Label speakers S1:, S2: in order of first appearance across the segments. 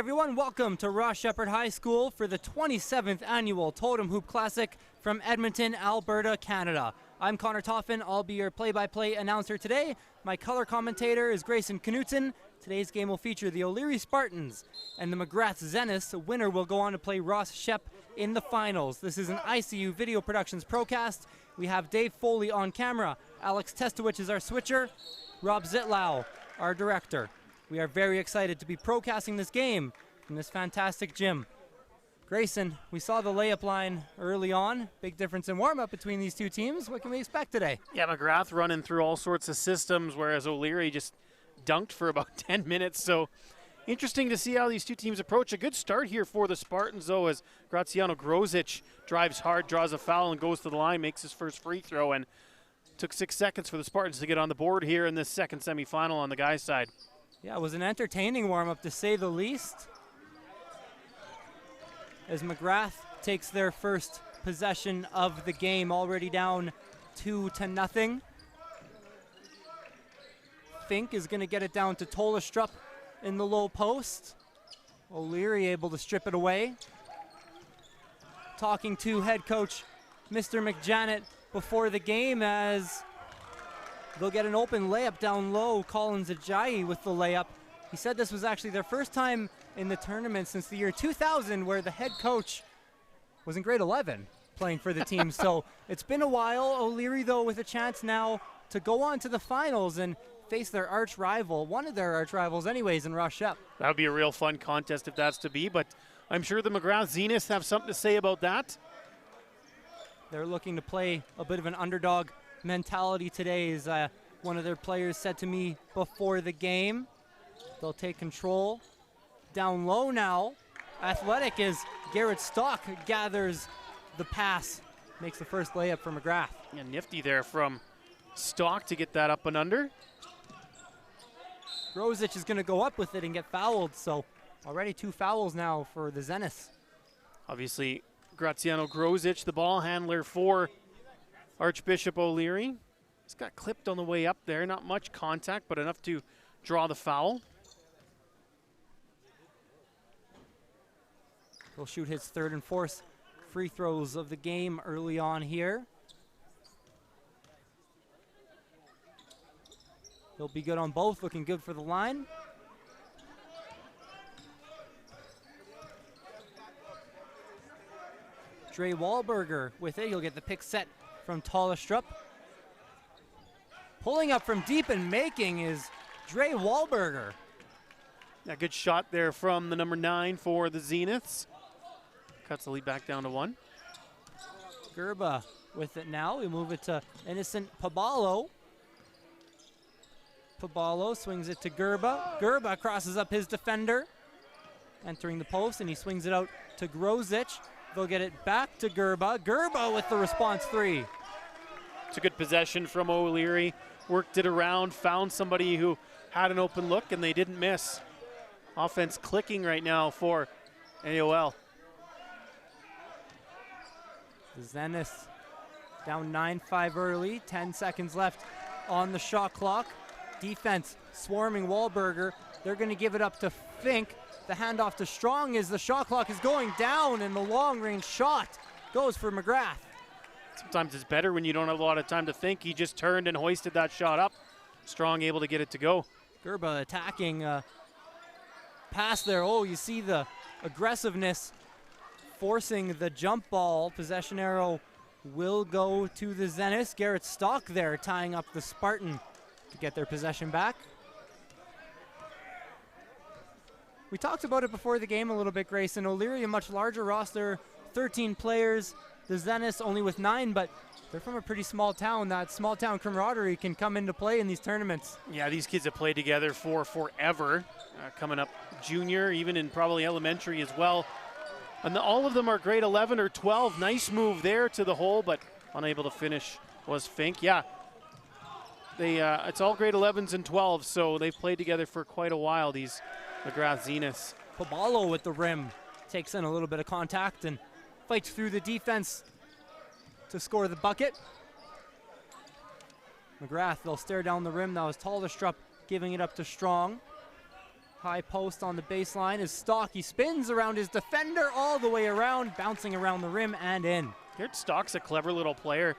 S1: everyone. Welcome to Sheppard High School for the 27th Annual Totem Hoop Classic from Edmonton, Alberta, Canada. I'm Connor Toffen. I'll be your play-by-play announcer today. My color commentator is Grayson Knutson. Today's game will feature the O'Leary Spartans and the Magrath Zeniths. The winner will go on to play Ross Shep in the finals. This is an ICU Video Productions Procast. We have Dave Foley on camera. Alex Testowich is our switcher. Rob Zitlau, our director. We are very excited to be procasting this game from this fantastic gym. Grayson, we saw the layup line early on. Big difference in warm-up between these two teams. What can we expect today?
S2: Yeah, Magrath running through all sorts of systems, whereas O'Leary just dunked for about 10 minutes. So interesting to see how these two teams approach. A good start here for the Spartans, though, as Graziano Grozic drives hard, draws a foul, and goes to the line, makes his first free throw, and took 6 seconds for the Spartans to get on the board here in this second semifinal on the guys' side.
S1: Yeah, it was an entertaining warm-up, to say the least, as Magrath takes their first possession of the game, already down 2-0. Fink is going to get it down to Tolastrup in the low post. O'Leary able to strip it away. Talking to head coach Mr. McJanet before the game, as they'll get an open layup down low. Collins Ajayi with the layup. He said this was actually their first time in the tournament since the year 2000 where the head coach was in grade 11 playing for the team. So it's been a while. O'Leary, though, with a chance now to go on to the finals and face their arch rival, one of their arch rivals anyways, in Ross Shep.
S2: That would be a real fun contest if that's to be, but I'm sure the Magrath Zeniths have something to say about that.
S1: They're looking to play a bit of an underdog mentality today, as one of their players said to me before the game. They'll take control. Down low now. Athletic as Garrett Stock gathers the pass. Makes the first layup for Magrath.
S2: Yeah, nifty there from Stock to get that up and under.
S1: Grozic is going to go up with it and get fouled, so already 2 fouls now for the Zeniths.
S2: Obviously, Graziano Grozic, the ball handler for Archbishop O'Leary. He's got clipped on the way up there. Not much contact, but enough to draw the foul.
S1: He'll shoot his third and fourth free throws of the game early on here. He'll be good on both, looking good for the line. Dre Wahlberger with it. He'll get the pick set from Tolastrup. Pulling up from deep and making is Dre Wahlberger.
S2: Yeah, good shot there from the number 9 for the Zeniths. Cuts the lead back down to 1.
S1: Gerba with it now. We move it to Innocent Pabalo. Pabalo swings it to Gerba. Gerba crosses up his defender, entering the post, and he swings it out to Grozic. They'll get it back to Gerba. Gerba with the response 3.
S2: It's a good possession from O'Leary. Worked it around, found somebody who had an open look, and they didn't miss. Offense clicking right now for AOL.
S1: The Zeniths down 9-5 early. 10 seconds left on the shot clock. Defense swarming Wahlberger. They're going to give it up to Fink. The handoff to Strong as the shot clock is going down, and the long-range shot goes for Magrath.
S2: Sometimes it's better when you don't have a lot of time to think. He just turned and hoisted that shot up. Strong able to get it to go.
S1: Gerba attacking pass there. Oh, you see the aggressiveness forcing the jump ball. Possession arrow will go to the Zeniths. Garrett Stock there tying up the Spartan to get their possession back. We talked about it before the game a little bit, Grayson. O'Leary, a much larger roster, 13 players. The Zeniths only with 9, but they're from a pretty small town. That small town camaraderie can come into play in these tournaments.
S2: Yeah, these kids have played together for forever. Coming up junior, even in probably elementary as well. And all of them are grade 11 or 12. Nice move there to the hole, but unable to finish was Fink. Yeah, it's all grade 11s and 12s, so they've played together for quite a while, these Magrath Zeniths.
S1: Pabalo with the rim. Takes in a little bit of contact and fights through the defense to score the bucket. Magrath, they'll stare down the rim now as Tolastrup giving it up to Strong. High post on the baseline is Stock. He spins around his defender all the way around, bouncing around the rim and in.
S2: Garrett Stock's a clever little player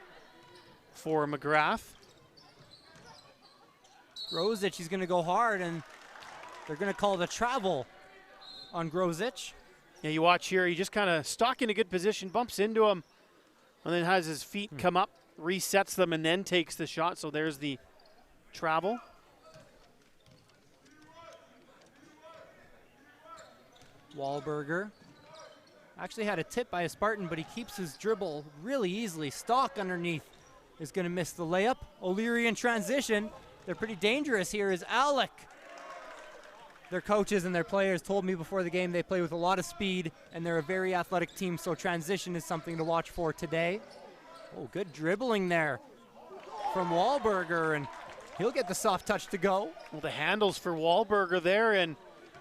S2: for Magrath.
S1: Grozich, he's going to go hard, and they're going to call the travel on Grozich.
S2: Yeah, you watch here, he just kind of Stock in a good position, bumps into him, and then has his feet come up, resets them, and then takes the shot. So there's the travel.
S1: Wahlberger actually had a tip by a Spartan, but he keeps his dribble really easily. Stock underneath is going to miss the layup. O'Leary in transition. They're pretty dangerous here is Alec. Their coaches and their players told me before the game they play with a lot of speed, and they're a very athletic team, so transition is something to watch for today. Oh, good dribbling there from Wahlberger, and he'll get the soft touch to go.
S2: Well, the handles for Wahlberger there, and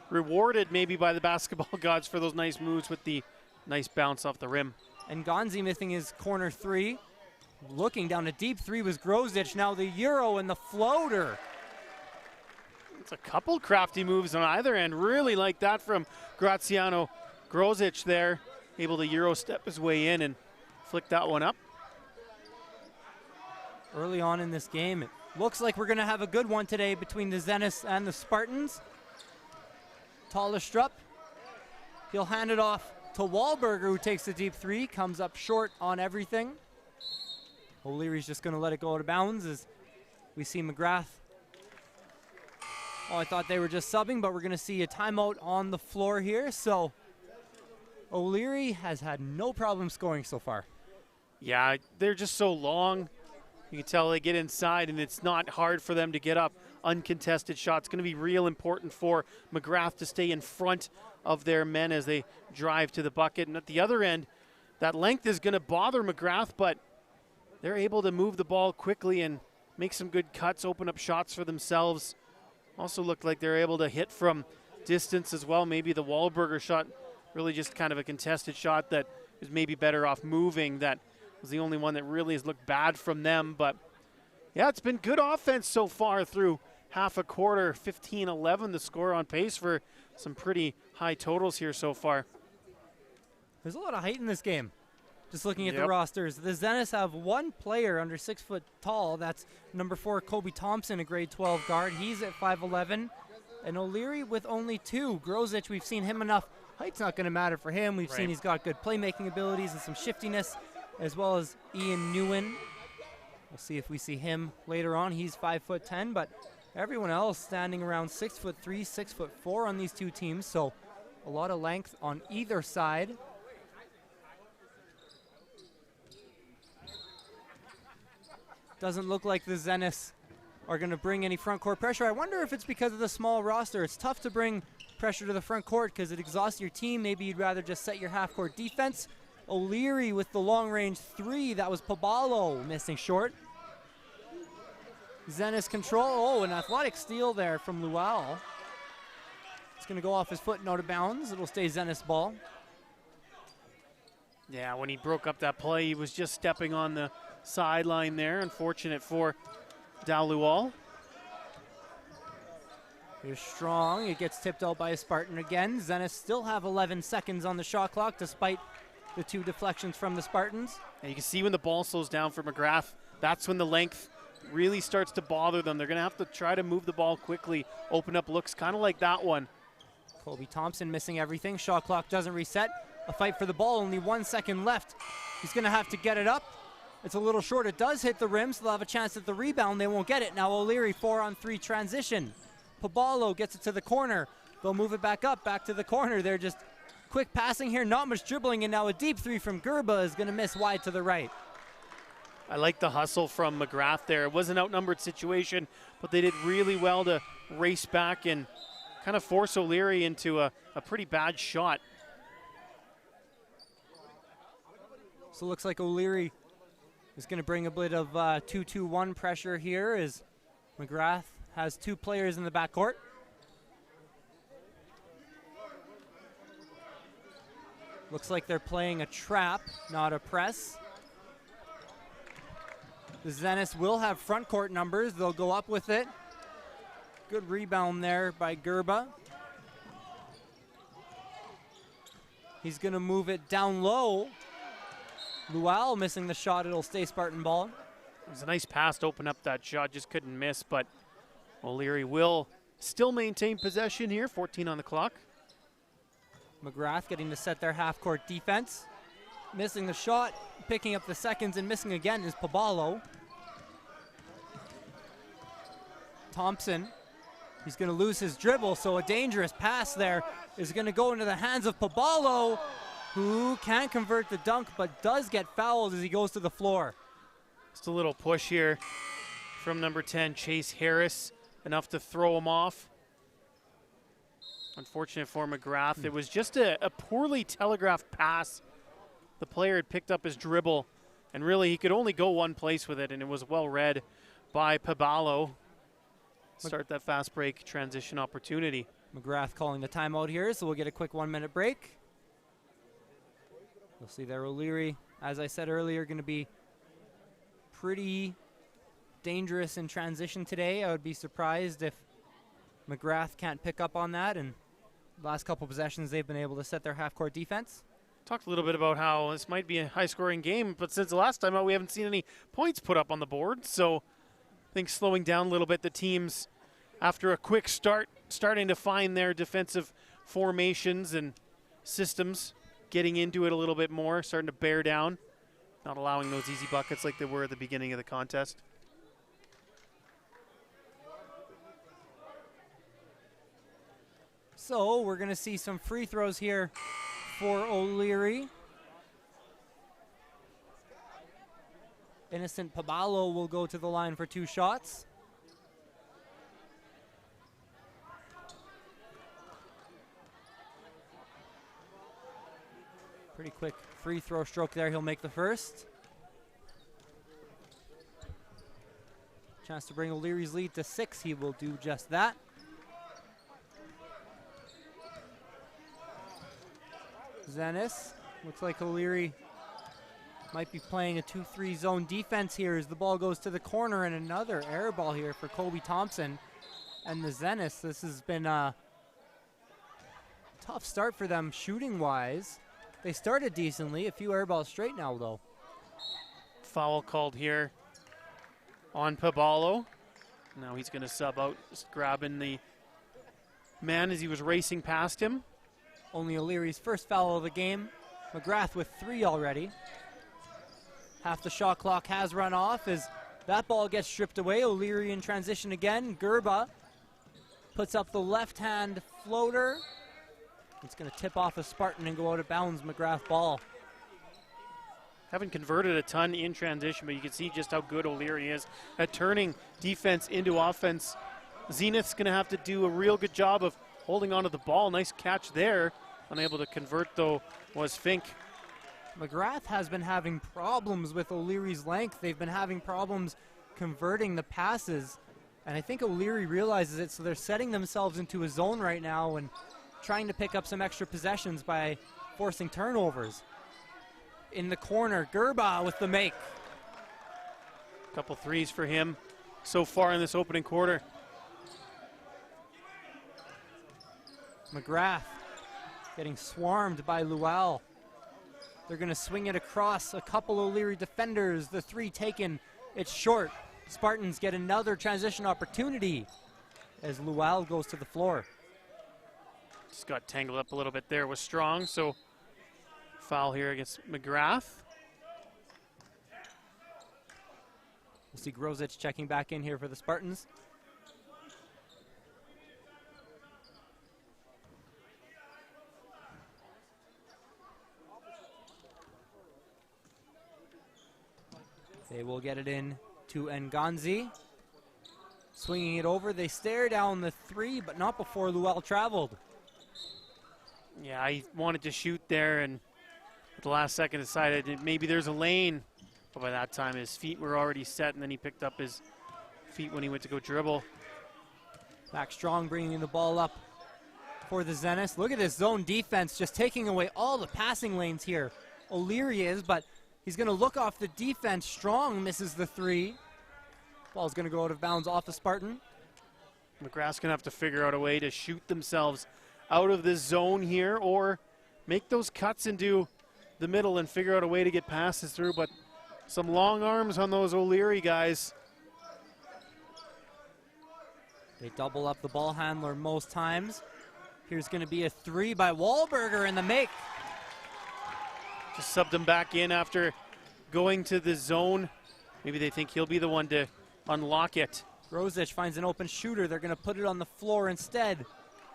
S2: rewarded maybe by the basketball gods for those nice moves with the nice bounce off the rim.
S1: And Gonzi missing his corner three. Looking down a deep three was Grozich. Now the Euro and the floater.
S2: It's a couple crafty moves on either end. Really like that from Graziano Grozich there. Able to Euro step his way in and flick that one up.
S1: Early on in this game, it looks like we're going to have a good one today between the Zeniths and the Spartans. Tallestrup, he'll hand it off to Wahlberger, who takes the deep three, comes up short on everything. O'Leary's just going to let it go out of bounds as we see Magrath. Oh, I thought they were just subbing, but we're going to see a timeout on the floor here. So O'Leary has had no problem scoring so far.
S2: Yeah, they're just so long. You can tell they get inside, and it's not hard for them to get up uncontested shots. Going to be real important for Magrath to stay in front of their men as they drive to the bucket. And at the other end, that length is going to bother Magrath, but they're able to move the ball quickly and make some good cuts, open up shots for themselves. Also looked like they're able to hit from distance as well. Maybe the Wahlberger shot, really just kind of a contested shot that is maybe better off moving. That was the only one that really has looked bad from them. But yeah, it's been good offense so far through half a quarter. 15-11 the score, on pace for some pretty high totals here so far.
S1: There's a lot of height in this game. Just looking at the rosters, the Zeniths have one player under 6 foot tall. That's number 4, Kobe Thompson, a grade 12 guard. He's at 5'11". And O'Leary with only 2. Grozich, we've seen him enough. Height's not going to matter for him. We've seen he's got good playmaking abilities and some shiftiness, as well as Ian Nguyen. We'll see if we see him later on. He's 5'10", but everyone else standing around 6'3", 6'4" on these two teams. So a lot of length on either side. Doesn't look like the Zeniths are going to bring any front court pressure. I wonder if it's because of the small roster. It's tough to bring pressure to the front court because it exhausts your team. Maybe you'd rather just set your half-court defense. O'Leary with the long-range 3. That was Pabalo missing short. Zeniths control. Oh, an athletic steal there from Luau. It's going to go off his foot and out of bounds. It'll stay Zeniths ball.
S2: Yeah, when he broke up that play, he was just stepping on the sideline there. Unfortunate for Dalual.
S1: Here's Strong. It gets tipped out by a Spartan again. Zeniths still have 11 seconds on the shot clock despite the 2 deflections from the Spartans.
S2: And you can see when the ball slows down for Magrath, that's when the length really starts to bother them. They're going to have to try to move the ball quickly, open up looks kind of like that one.
S1: Kobe Thompson missing everything. Shot clock doesn't reset. A fight for the ball, only 1 second left. He's going to have to get it up. It's a little short. It does hit the rim, so they'll have a chance at the rebound. They won't get it. Now O'Leary, 4-on-3 transition. Pabalo gets it to the corner. They'll move it back up, back to the corner. They're just quick passing here, not much dribbling, and now a deep 3 from Gerba is going to miss wide to the right.
S2: I like the hustle from Magrath there. It was an outnumbered situation, but they did really well to race back and kind of force O'Leary into a pretty bad shot.
S1: So it looks like O'Leary is going to bring a bit of 2-2-1 pressure here as Magrath has 2 players in the backcourt. Looks like they're playing a trap, not a press. The Zeniths will have front court numbers. They'll go up with it. Good rebound there by Gerba. He's going to move it down low. Lual missing the shot. It'll stay Spartan ball.
S2: It was a nice pass to open up that shot. Just couldn't miss, but O'Leary will still maintain possession here. 14 on the clock.
S1: Magrath getting to set their half-court defense. Missing the shot, picking up the seconds, and missing again is Pabalo. Thompson, he's going to lose his dribble, so a dangerous pass there is going to go into the hands of Pabalo, who can't convert the dunk, but does get fouled as he goes to the floor.
S2: Just a little push here from number 10, Chase Harris, enough to throw him off. Unfortunate for Magrath. It was just a poorly telegraphed pass. The player had picked up his dribble, and really he could only go one place with it, and it was well read by Pabalo. Start that fast break transition opportunity.
S1: Magrath calling the timeout here, so we'll get a quick 1-minute break. You'll see there O'Leary, as I said earlier, going to be pretty dangerous in transition today. I would be surprised if Magrath can't pick up on that, and last couple possessions they've been able to set their half-court defense.
S2: Talked a little bit about how this might be a high-scoring game, but since the last time out, we haven't seen any points put up on the board. So I think slowing down a little bit, the teams, after a quick start, starting to find their defensive formations and systems, getting into it a little bit more, starting to bear down, not allowing those easy buckets like they were at the beginning of the contest.
S1: So we're going to see some free throws here for O'Leary. Innocent Pabalo will go to the line for 2 shots. Pretty quick free throw stroke there. He'll make the first. Chance to bring O'Leary's lead to 6. He will do just that. Zenes, looks like O'Leary might be playing a 2-3 zone defense here as the ball goes to the corner, and another air ball here for Kobe Thompson and the Zenes. This has been a tough start for them shooting-wise. They started decently, a few air balls straight now though.
S2: Foul called here on Pabalo. Now he's going to sub out, just grabbing the man as he was racing past him.
S1: Only O'Leary's first foul of the game. Magrath with 3 already. Half the shot clock has run off as that ball gets stripped away. O'Leary in transition again. Gerba puts up the left-hand floater. It's going to tip off a Spartan and go out of bounds. Magrath ball.
S2: Haven't converted a ton in transition, but you can see just how good O'Leary is at turning defense into offense. Zenith's going to have to do a real good job of holding onto the ball. Nice catch there. Unable to convert, though, was Fink.
S1: Magrath has been having problems with O'Leary's length. They've been having problems converting the passes, and I think O'Leary realizes it, so they're setting themselves into a zone right now and trying to pick up some extra possessions by forcing turnovers. In the corner, Gerba with the make.
S2: Couple threes for him so far in this opening quarter.
S1: Magrath getting swarmed by Lual. They're going to swing it across a couple O'Leary defenders. The 3 taken. It's short. Spartans get another transition opportunity as Lual goes to the floor.
S2: Just got tangled up a little bit there with Strong, so foul here against Magrath.
S1: We'll see Grozich checking back in here for the Spartans. They will get it in to Nganzi. Swinging it over, they stare down the 3, but not before Lual traveled.
S2: Yeah, he wanted to shoot there, and at the last second decided that maybe there's a lane. But by that time, his feet were already set, and then he picked up his feet when he went to go dribble.
S1: Back Strong bringing the ball up for the Zenith. Look at this zone defense, just taking away all the passing lanes here. O'Leary is, but he's going to look off the defense. Strong misses the 3. Ball's going to go out of bounds off the Spartan.
S2: Magrath's going to have to figure out a way to shoot themselves out of this zone here, or make those cuts into the middle and figure out a way to get passes through, but some long arms on those O'Leary guys.
S1: They double up the ball handler most times. Here's going to be a 3 by Wahlberger in the make.
S2: Just subbed him back in after going to the zone. Maybe they think he'll be the one to unlock it.
S1: Grozich finds an open shooter. They're going to put it on the floor instead.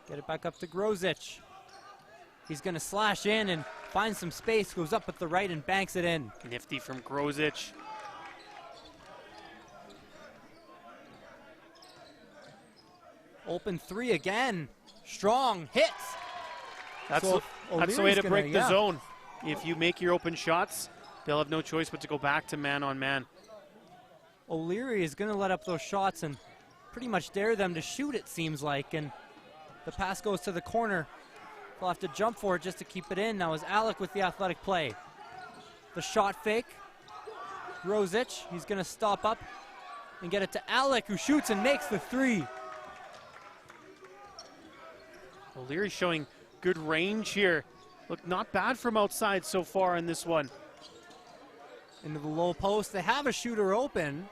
S1: Get it back up to Grozich. He's going to slash in and find some space, goes up with the right and banks it in.
S2: Nifty from Grozich.
S1: Open 3 again. Strong hits.
S2: That's the way to break the zone. If you make your open shots, they'll have no choice but to go back to man-on-man.
S1: O'Leary is going to let up those shots and pretty much dare them to shoot, it seems like. And the pass goes to the corner. They'll have to jump for it just to keep it in. Now is Alec with the athletic play. The shot fake. Grozich, he's going to stop up and get it to Alec, who shoots and makes the 3.
S2: O'Leary showing good range here. Look, not bad from outside so far in this one.
S1: Into the low post. They have a shooter open,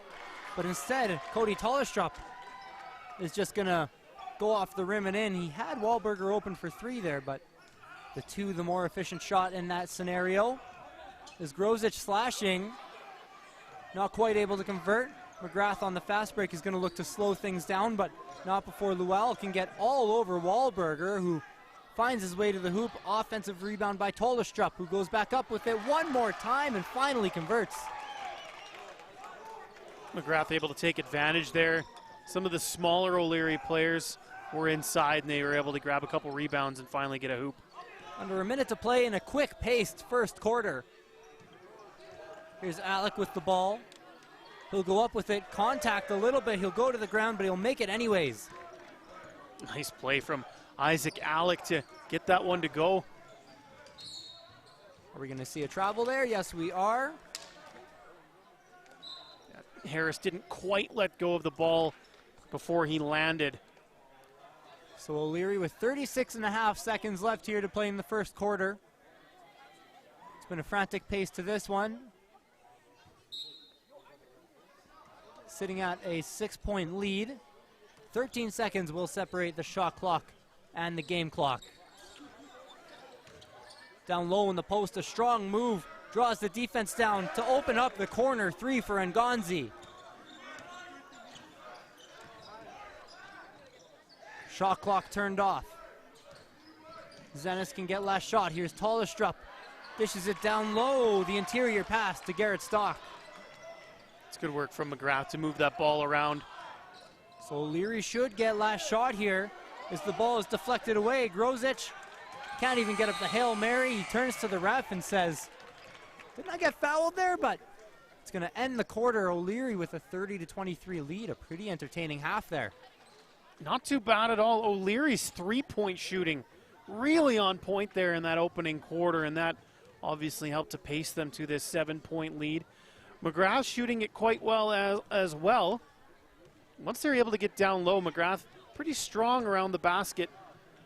S1: but instead, Cody Tollestrup is just going to go off the rim and in. He had Wahlberger open for 3 there, but the more efficient shot in that scenario. Is Grozich slashing. Not quite able to convert. Magrath on the fast break is going to look to slow things down, but not before Luell can get all over Wahlberger, who finds his way to the hoop. Offensive rebound by Tollestrup, who goes back up with it one more time and finally converts.
S2: Magrath able to take advantage there. Some of the smaller O'Leary players were inside, and they were able to grab a couple rebounds and finally get a hoop.
S1: Under a minute to play in a quick-paced first quarter. Here's Alec with the ball. He'll go up with it, contact a little bit. He'll go to the ground, but he'll make it anyways.
S2: Nice play from Isaac Alec to get that one to go.
S1: Are we going to see a travel there? Yes, we are.
S2: Harris didn't quite let go of the ball before he landed.
S1: So O'Leary with 36.5 seconds left here to play in the first quarter. It's been a frantic pace to this one. Sitting at a 6-point lead. 13 seconds will separate the shot clock and the game clock. Down low in the post, a strong move. Draws the defense down to open up the corner 3 for Nganzi. Shot clock turned off. Zennis can get last shot. Here's Tollestrup. Dishes it down low. The interior pass to Garrett Stock.
S2: It's good work from Magrath to move that ball around.
S1: So O'Leary should get last shot here as the ball is deflected away. Grozich can't even get up the Hail Mary. He turns to the ref and says, didn't I get fouled there? But it's going to end the quarter. O'Leary with a 30-23 lead. A pretty entertaining half there.
S2: Not too bad at all. O'Leary's three-point shooting really on point there in that opening quarter, and that obviously helped to pace them to this 7-point lead. Magrath shooting it quite well as well. Once they're able to get down low, Magrath pretty strong around the basket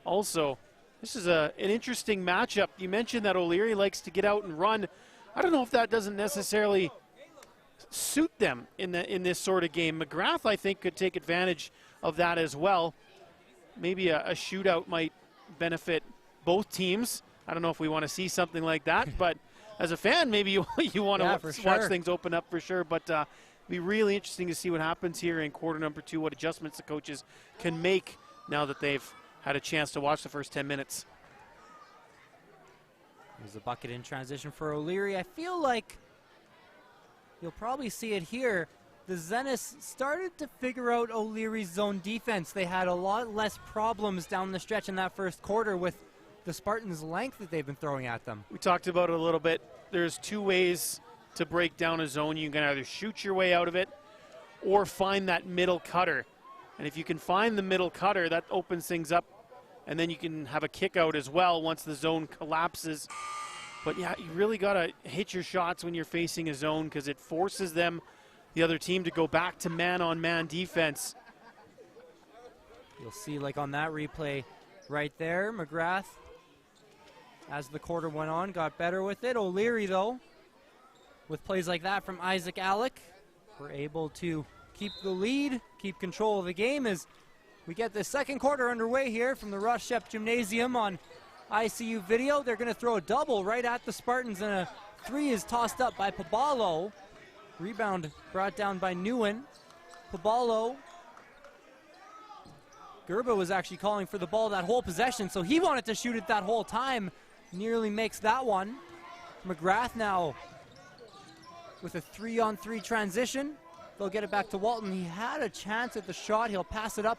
S2: also. This is an interesting matchup. You mentioned that O'Leary likes to get out and run. I don't know if that doesn't necessarily suit them in this sort of game. Magrath, I think, could take advantage of that as well. Maybe a shootout might benefit both teams. I don't know if we want to see something like that, but as a fan, maybe you want to watch things open up for sure. But it'll be really interesting to see what happens here in quarter number 2, what adjustments the coaches can make now that they've had a chance to watch the first 10 minutes.
S1: There's a bucket in transition for O'Leary. I feel like you'll probably see it here. The Zennis started to figure out O'Leary's zone defense. They had a lot less problems down the stretch in that first quarter with the Spartans' length that they've been throwing at them.
S2: We talked about it a little bit. There's 2 ways to break down a zone. You can either shoot your way out of it or find that middle cutter. And if you can find the middle cutter, that opens things up, and then you can have a kick out as well once the zone collapses. But yeah, you really got to hit your shots when you're facing a zone because it forces them, the other team, to go back to man-on-man defense.
S1: You'll see, like on that replay right there, Magrath as the quarter went on, got better with it. O'Leary, though, with plays like that from Isaac Alec, we're able to keep the lead, keep control of the game as we get the second quarter underway here from the Ross Shep Gymnasium on ICU video. They're going to throw a double right at the Spartans, and a three is tossed up by Pabalo. Rebound brought down by Nguyen. Pabalo. Gerba was actually calling for the ball that whole possession, so he wanted to shoot it that whole time. Nearly makes that one. Magrath now with a 3-on-3 transition. They'll get it back to Walton. He had a chance at the shot. He'll pass it up.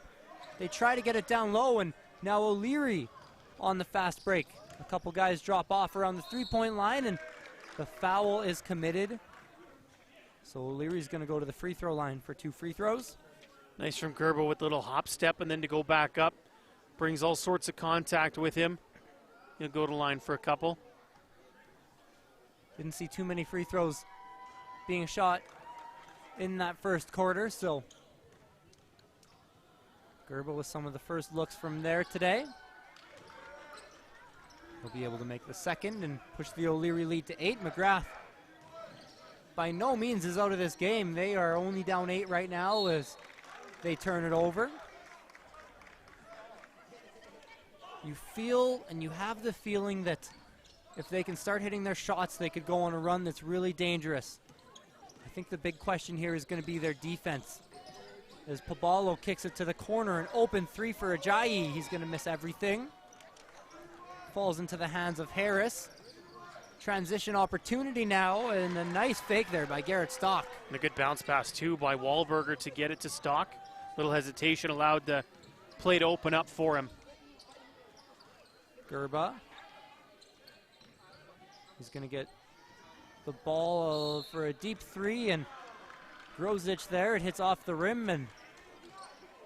S1: They try to get it down low, and now O'Leary on the fast break. A couple guys drop off around the three-point line, and the foul is committed. So O'Leary's going to go to the free throw line for 2 free throws.
S2: Nice from Gerba with a little hop step and then to go back up. Brings all sorts of contact with him. He'll go to line for a couple.
S1: Didn't see too many free throws being shot in that first quarter, so Gerba with some of the first looks from there today. He'll be able to make the second and push the O'Leary lead to 8. Magrath by no means is out of this game. They are only down 8 right now as they turn it over. You feel and you have the feeling that if they can start hitting their shots, they could go on a run that's really dangerous. I think the big question here is going to be their defense. As Pabalo kicks it to the corner, an open three for Ajayi. He's going to miss everything. Falls into the hands of Harris. Transition opportunity now, and a nice fake there by Garrett Stock.
S2: And a good bounce pass, too, by Wahlberger to get it to Stock. Little hesitation allowed the play to open up for him.
S1: Gerba. He's going to get the ball for a deep three, and Grozich there. It hits off the rim, and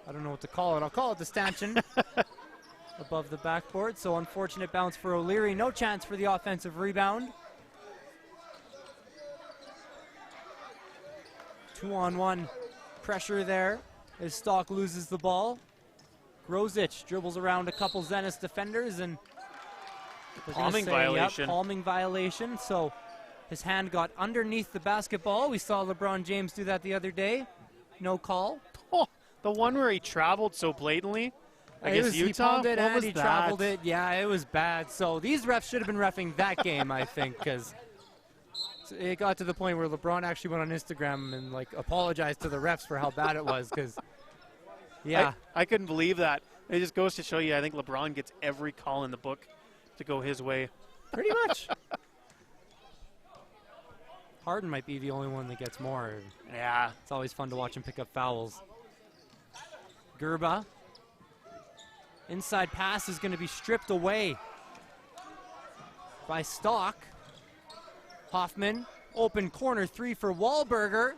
S1: I don't know what to call it. I'll call it the stanchion above the backboard. So unfortunate bounce for O'Leary. No chance for the offensive rebound. 2-on-1 pressure there as Stock loses the ball. Grozich dribbles around a couple Zenith defenders, and
S2: palming violation.
S1: Yep, palming violation. So his hand got underneath the basketball. We saw LeBron James do that the other day. No call.
S2: Oh, the one where he traveled so blatantly against Utah?
S1: He palmed it and
S2: was
S1: he
S2: that?
S1: traveled it. Yeah, it was bad. So these refs should have been reffing that game, I think, because it got to the point where LeBron actually went on Instagram and like apologized to the refs for how bad it was. Because, yeah,
S2: I couldn't believe that. It just goes to show you, I think LeBron gets every call in the book to go his way.
S1: Pretty much. Harden might be the only one that gets more.
S2: Yeah.
S1: It's always fun to watch him pick up fouls. Gerba. Inside pass is going to be stripped away by Stock. Hoffman, open corner three for Wahlberger.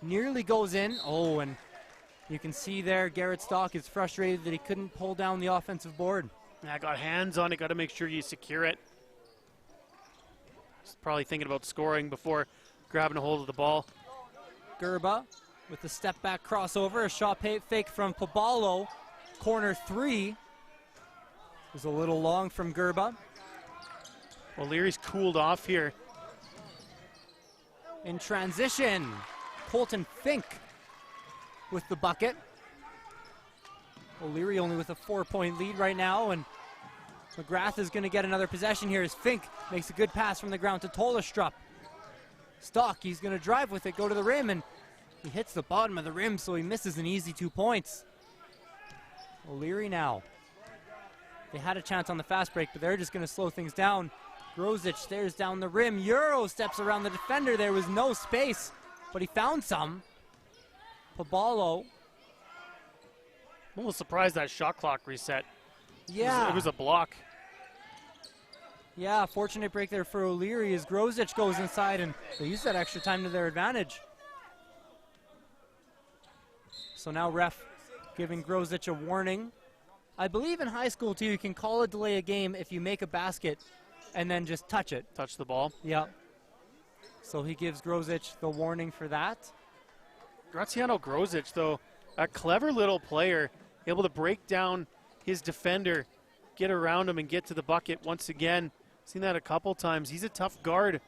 S1: Nearly goes in. Oh, and you can see there Garrett Stock is frustrated that he couldn't pull down the offensive board.
S2: I got hands on it. Got to make sure you secure it. He's probably thinking about scoring before grabbing a hold of the ball.
S1: Gerba with the step back crossover. A shot fake from Pabalo. Corner three was a little long from Gerba.
S2: Well, Leary's cooled off here.
S1: In transition, Colton Fink with the bucket. O'Leary only with a 4-point lead right now, and Magrath is going to get another possession here as Fink makes a good pass from the ground to Tolestrup. Stock, he's going to drive with it, go to the rim, and he hits the bottom of the rim, so he misses an easy 2 points. O'Leary now. They had a chance on the fast break, but they're just going to slow things down. Grozich stares down the rim. Euro steps around the defender. There was no space, but he found some. Pabalo.
S2: I'm almost surprised that shot clock reset.
S1: Yeah.
S2: It was a block.
S1: Yeah, fortunate break there for O'Leary as Grozich goes inside, and they use that extra time to their advantage. So now ref giving Grozich a warning. I believe in high school, too, you can call a delay a game if you make a basket and then just touch it.
S2: Touch the ball.
S1: Yep. So he gives Grozich the warning for that.
S2: Graziano Grozich, though, a clever little player, able to break down his defender, get around him, and get to the bucket once again. Seen that a couple times. He's a tough guard,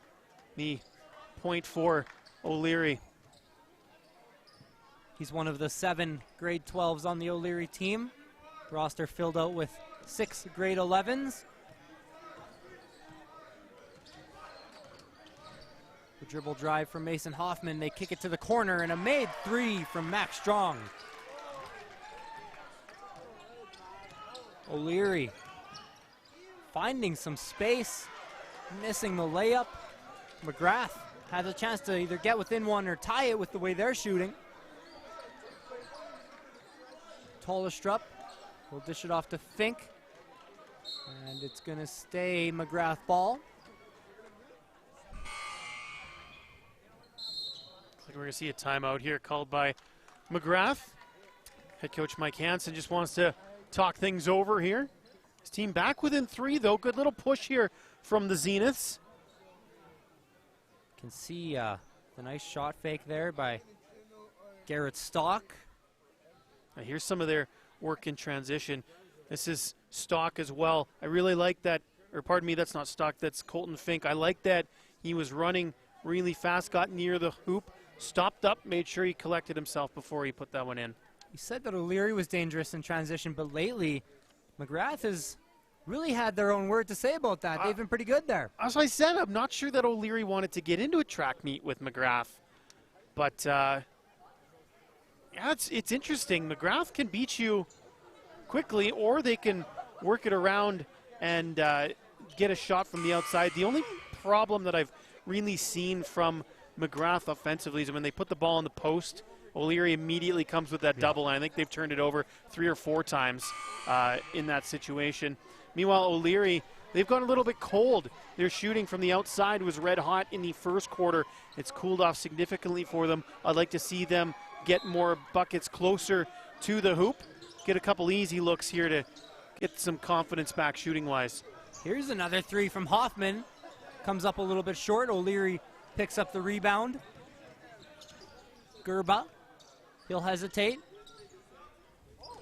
S2: the .4 O'Leary.
S1: He's one of the 7 grade 12s on the O'Leary team. Roster filled out with 6 grade 11s. The dribble drive from Mason Hoffman. They kick it to the corner, and a made 3 from Max Strong. O'Leary finding some space, missing the layup. Magrath has a chance to either get within one or tie it with the way they're shooting. Tolistrup will dish it off to Fink, and it's going to stay Magrath ball.
S2: Looks like we're going to see a timeout here called by Magrath. Head coach Mike Hansen just wants to talk things over here. His team back within 3, though. Good little push here from the Zeniths.
S1: Can see the nice shot fake there by Garrett Stock.
S2: Now here's some of their work in transition. This is Stock as well. I really like that, or pardon me, that's not Stock, that's Colton Fink. I like that he was running really fast, got near the hoop, stopped up, made sure he collected himself before he put that one in.
S1: You said that O'Leary was dangerous in transition, but lately Magrath has really had their own word to say about that. They've been pretty good there.
S2: As I said, I'm not sure that O'Leary wanted to get into a track meet with Magrath, but yeah, it's interesting. Magrath can beat you quickly, or they can work it around and get a shot from the outside. The only problem that I've really seen from Magrath offensively is when they put the ball in the post, O'Leary immediately comes with that double, and I think they've turned it over 3 or 4 times in that situation. Meanwhile, O'Leary, they've gone a little bit cold. Their shooting from the outside was red hot in the first quarter. It's cooled off significantly for them. I'd like to see them get more buckets closer to the hoop, get a couple easy looks here to get some confidence back shooting-wise.
S1: Here's another 3 from Hoffman. Comes up a little bit short. O'Leary picks up the rebound. Gerba, he'll hesitate.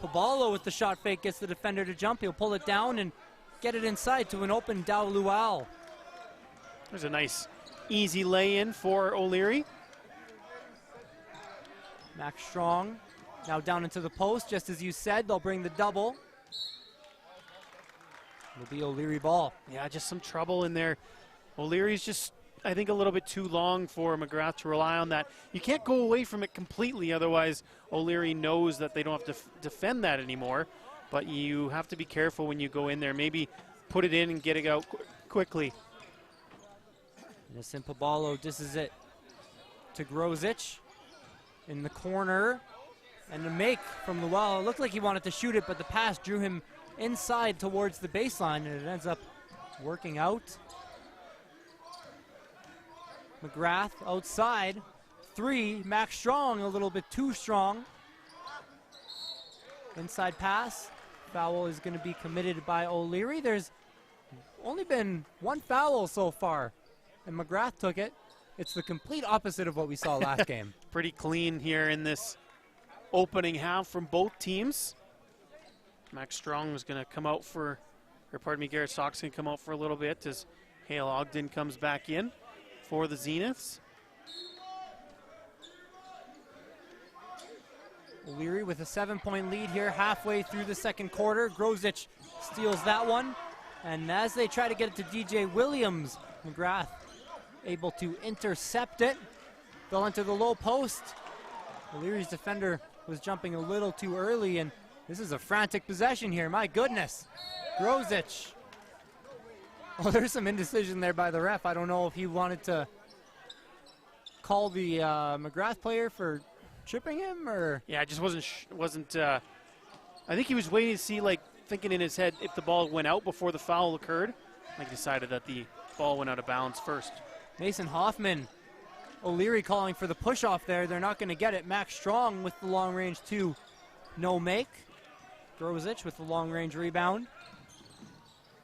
S1: Pabalo with the shot fake gets the defender to jump. He'll pull it down and get it inside to an open Dao Luau.
S2: There's a nice easy lay-in for O'Leary.
S1: Max Strong now down into the post. Just as you said, they'll bring the double. It'll be O'Leary ball.
S2: Yeah, just some trouble in there. O'Leary's just, I think, a little bit too long for Magrath to rely on that. You can't go away from it completely, otherwise O'Leary knows that they don't have to defend that anymore. But you have to be careful when you go in there. Maybe put it in and get it out quickly.
S1: Innocent Pabalo disses it to Grozich in the corner. And the make from Luau. It looked like he wanted to shoot it, but the pass drew him inside towards the baseline, and it ends up working out. Magrath outside. 3, Max Strong a little bit too strong. Inside pass. Foul is going to be committed by O'Leary. There's only been 1 foul so far, and Magrath took it. It's the complete opposite of what we saw last game.
S2: Pretty clean here in this opening half from both teams. Max Strong was going to come out for, or pardon me, Garrett Stock's going to come out for a little bit as Hale Ogden comes back in for the Zeniths.
S1: O'Leary with a 7-point lead here halfway through the second quarter. Grozich steals that one. And as they try to get it to DJ Williams, Magrath able to intercept it. Fell into the low post. O'Leary's defender was jumping a little too early, and this is a frantic possession here. My goodness. Grozich. Oh, there's some indecision there by the ref. I don't know if he wanted to call the Magrath player for tripping him, or
S2: yeah, it just wasn't. I think he was waiting to see, like, thinking in his head if the ball went out before the foul occurred. I think he decided that the ball went out of bounds first.
S1: Mason Hoffman, O'Leary calling for the push off there. They're not going to get it. Max Strong with the long range 2, no make. Grozich with the long range rebound.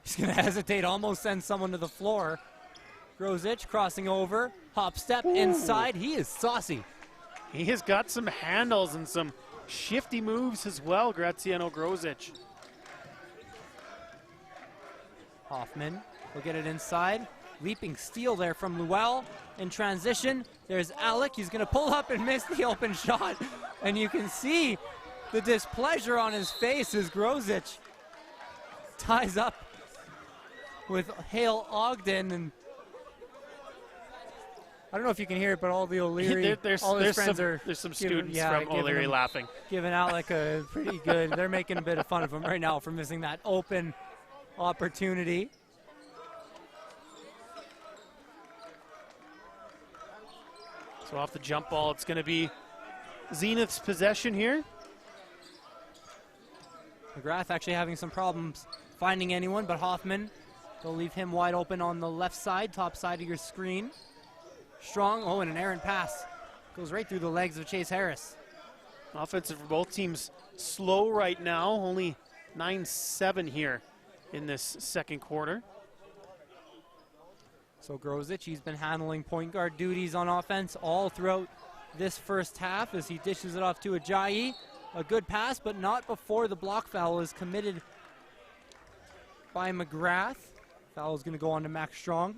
S1: He's going to hesitate, almost send someone to the floor. Grozich crossing over, hop step inside. He is saucy.
S2: He has got some handles and some shifty moves as well, Graziano Grozich.
S1: Hoffman He'll get it inside. Leaping steal there from Luell. In transition, there's Alec. He's going to pull up and miss the open shot. And you can see the displeasure on his face as Grozich ties up with Hale Ogden. And I don't know if you can hear it, but all the O'Leary, all his friends are...
S2: There's some students from O'Leary laughing.
S1: Giving Alec a pretty good... They're making a bit of fun of him right now for missing that open opportunity.
S2: So off the jump ball, it's going to be Zenith's possession here.
S1: Magrath actually having some problems finding anyone, but Hoffman, they'll leave him wide open on the left side, top side of your screen. Strong, oh, and an errant pass. Goes right through the legs of Chase Harris.
S2: Offensive for both teams slow right now, only 9-7 here in this second quarter.
S1: So Grozich, he's been handling point guard duties on offense all throughout this first half as he dishes it off to Ajayi. A good pass, but not before the block foul is committed by Magrath. Foul is going to go on to Max Strong.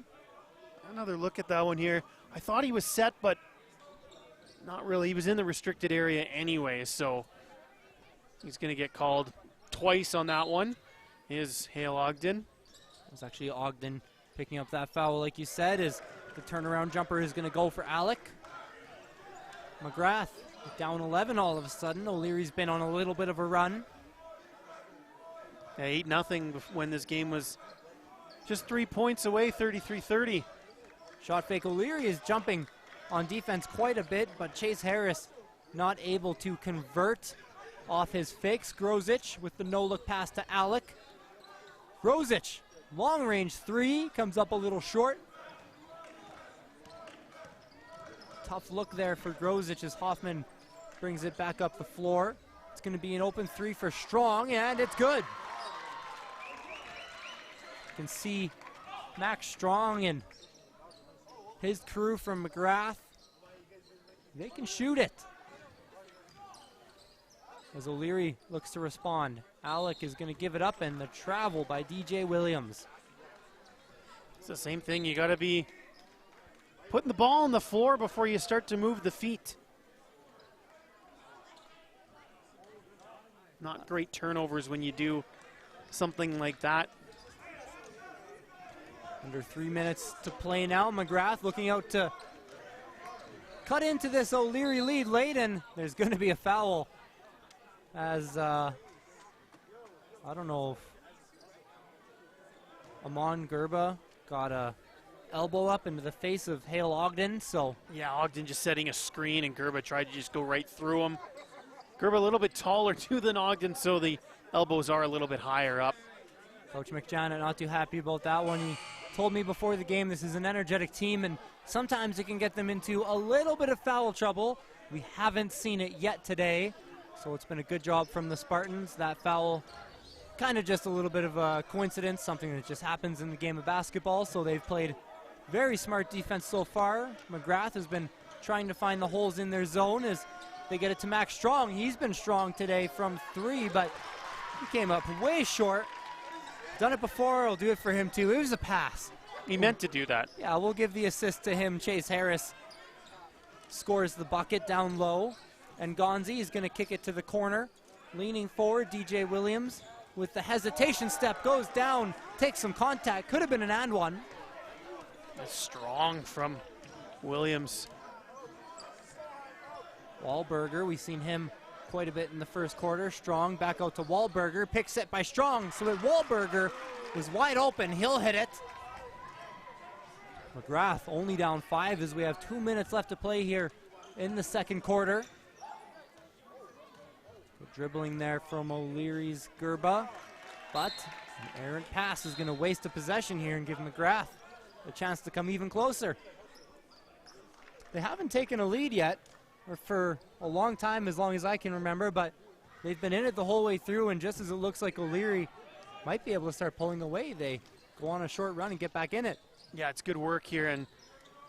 S2: Another look at that one here. I thought he was set, but not really. He was in the restricted area anyway, so he's going to get called twice on that one. Is Hale Ogden.
S1: It was actually Ogden picking up that foul, like you said, as the turnaround jumper is going to go for Alec. Magrath down 11 all of a sudden. O'Leary's been on a little bit of a run.
S2: Yeah, 8-0 when this game was just 3 points away, 33-30.
S1: Shot fake. O'Leary is jumping on defense quite a bit, but Chase Harris not able to convert off his fakes. Grozich with the no-look pass to Alec. Grozich, long range three, comes up a little short. Tough look there for Grozich as Hoffman brings it back up the floor. It's going to be an open three for Strong, and it's good. You can see Max Strong and his crew from Magrath. They can shoot it. As O'Leary looks to respond, Alec is going to give it up, and the travel by DJ Williams.
S2: It's the same thing. You got to be putting the ball on the floor before you start to move the feet. Not great turnovers when you do something like that.
S1: Under 3 minutes to play now. Magrath looking out to cut into this O'Leary lead late, and there's going to be a foul as, I don't know if Amon Gerba got a elbow up into the face of Hale Ogden, so.
S2: Yeah, Ogden just setting a screen, and Gerba tried to just go right through him. Gerba a little bit taller too than Ogden, so the elbows are a little bit higher up.
S1: Coach McJanet not too happy about that one. He told me before the game this is an energetic team, and sometimes it can get them into a little bit of foul trouble. We haven't seen it yet today, so it's been a good job from the Spartans. That foul, kind of just a little bit of a coincidence, something that just happens in the game of basketball, so they've played very smart defense so far. Magrath has been trying to find the holes in their zone as they get it to Max Strong. He's been strong today from three, but he came up way short. Done it before, I'll do it for him too. It was a pass.
S2: He meant to do that.
S1: Yeah, we'll give the assist to him. Chase Harris scores the bucket down low, and Gonzi is going to kick it to the corner. Leaning forward, DJ Williams with the hesitation step, goes down, takes some contact. Could have been an and one.
S2: That's strong from Williams.
S1: Wahlberger, we've seen him quite a bit in the first quarter. Strong back out to Wahlberger, picks it by Strong, so that Wahlberger is wide open, he'll hit it. Magrath only down 5 as we have 2 minutes left to play here in the second quarter. Good dribbling there from O'Leary's Gerba, but an errant pass is going to waste a possession here and give Magrath a chance to come even closer. They haven't taken a lead yet, or for a long time, as long as I can remember, but they've been in it the whole way through, and just as it looks like O'Leary might be able to start pulling away, they go on a short run and get back in it.
S2: Yeah, it's good work here, and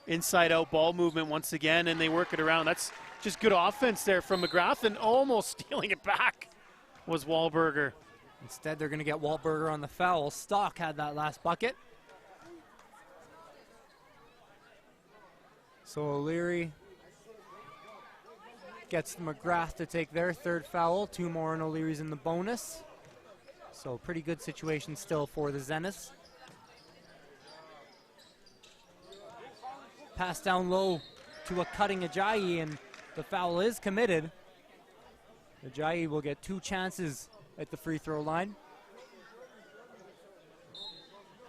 S2: inside-out ball movement once again, and they work it around. That's just good offense there from Magrath, and almost stealing it back was Wahlberger.
S1: Instead, they're going to get Wahlberger on the foul. Stock had that last bucket. So O'Leary gets Magrath to take their third foul. 2 more and O'Leary's in the bonus. So pretty good situation still for the Zeniths. Pass down low to a cutting Ajayi, and the foul is committed. Ajayi will get 2 chances at the free throw line.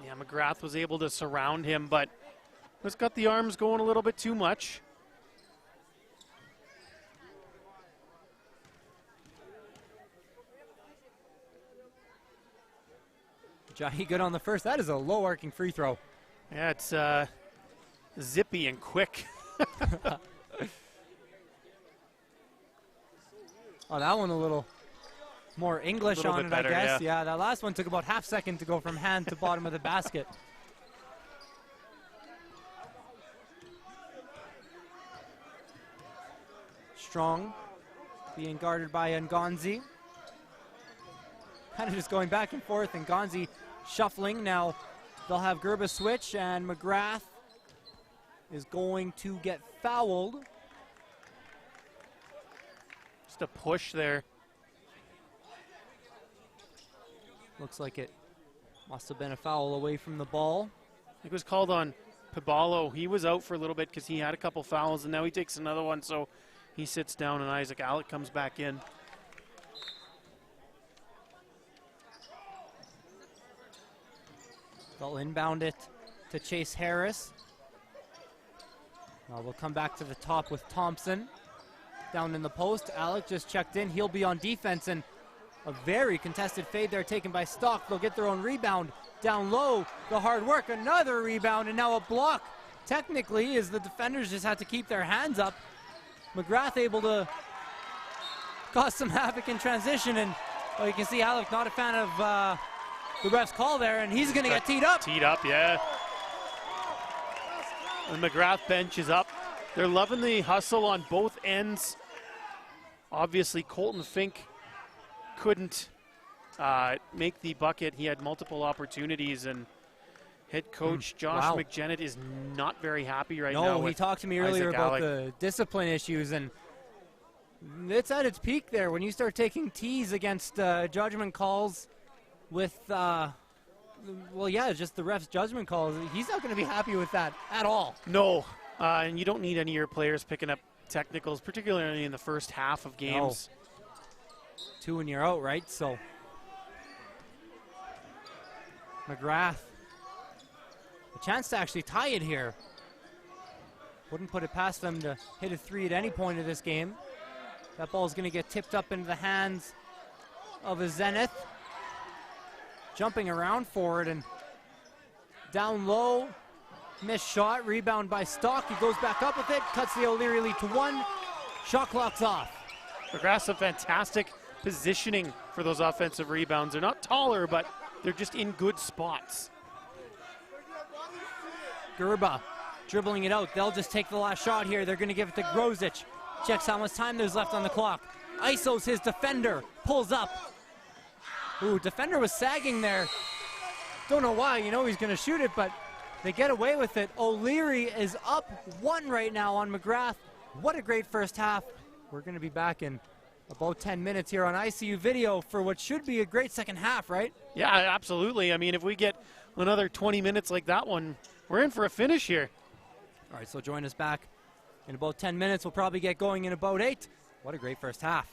S2: Yeah, Magrath was able to surround him, but has got the arms going a little bit too much.
S1: Ajayi good on the first. That is a low arcing free throw.
S2: Yeah, it's zippy and quick.
S1: Oh, that one a little more English on it,
S2: better,
S1: I guess.
S2: yeah.
S1: Yeah, that last one took about half second to go from hand to bottom of the basket. Strong being guarded by Ngonzi. Kind of just going back and forth, and Ngonzi shuffling. Now they'll have Gerba switch, and Magrath is going to get fouled.
S2: Just a push there.
S1: Looks like it must have been a foul away from the ball.
S2: It was called on Pibalo. He was out for a little bit because he had a couple fouls, and now he takes another one, so he sits down, and Isaac Alec comes back in.
S1: They'll inbound it to Chase Harris. Now we'll come back to the top with Thompson. Down in the post, Alec just checked in. He'll be on defense, and a very contested fade there taken by Stock. They'll get their own rebound. Down low, the hard work, another rebound, and now a block. Technically, as the defenders just had to keep their hands up. Magrath able to cause some havoc in transition, and well, you can see Alec not a fan of the ref's call there, and he's going to get teed up.
S2: Teed up, yeah. The Magrath bench is up. They're loving the hustle on both ends. Obviously, Colton Fink couldn't make the bucket. He had multiple opportunities, and head coach Josh McJennett is not very happy right now.
S1: No, he talked to me earlier about the discipline issues, and it's at its peak there when you start taking tees against judgment calls with, well, yeah, just the ref's judgment calls. He's not going to be happy with that at all.
S2: No, and you don't need any of your players picking up technicals, particularly in the first half of games.
S1: No. 2 and you're out, right? So Magrath, a chance to actually tie it here. Wouldn't put it past them to hit a 3 at any point of this game. That ball is going to get tipped up into the hands of a Zenith. Jumping around for it, and down low, missed shot, rebound by Stock. He goes back up with it, cuts the O'Leary lead to 1. Shot clock's off.
S2: Magrath's a fantastic positioning for those offensive rebounds. They're not taller, but they're just in good spots.
S1: Gerba dribbling it out. They'll just take the last shot here. They're going to give it to Grosic. Checks how much time there's left on the clock. ISO's his defender. Pulls up. Ooh, defender was sagging there. Don't know why. You know he's going to shoot it, but they get away with it. O'Leary is up 1 right now on Magrath. What a great first half. We're going to be back in about 10 minutes here on ICU Video for what should be a great second half, right?
S2: Yeah, absolutely. I mean, if we get another 20 minutes like that one, we're in for a finish here.
S1: All right, so join us back in about 10 minutes. We'll probably get going in about 8. What a great first half.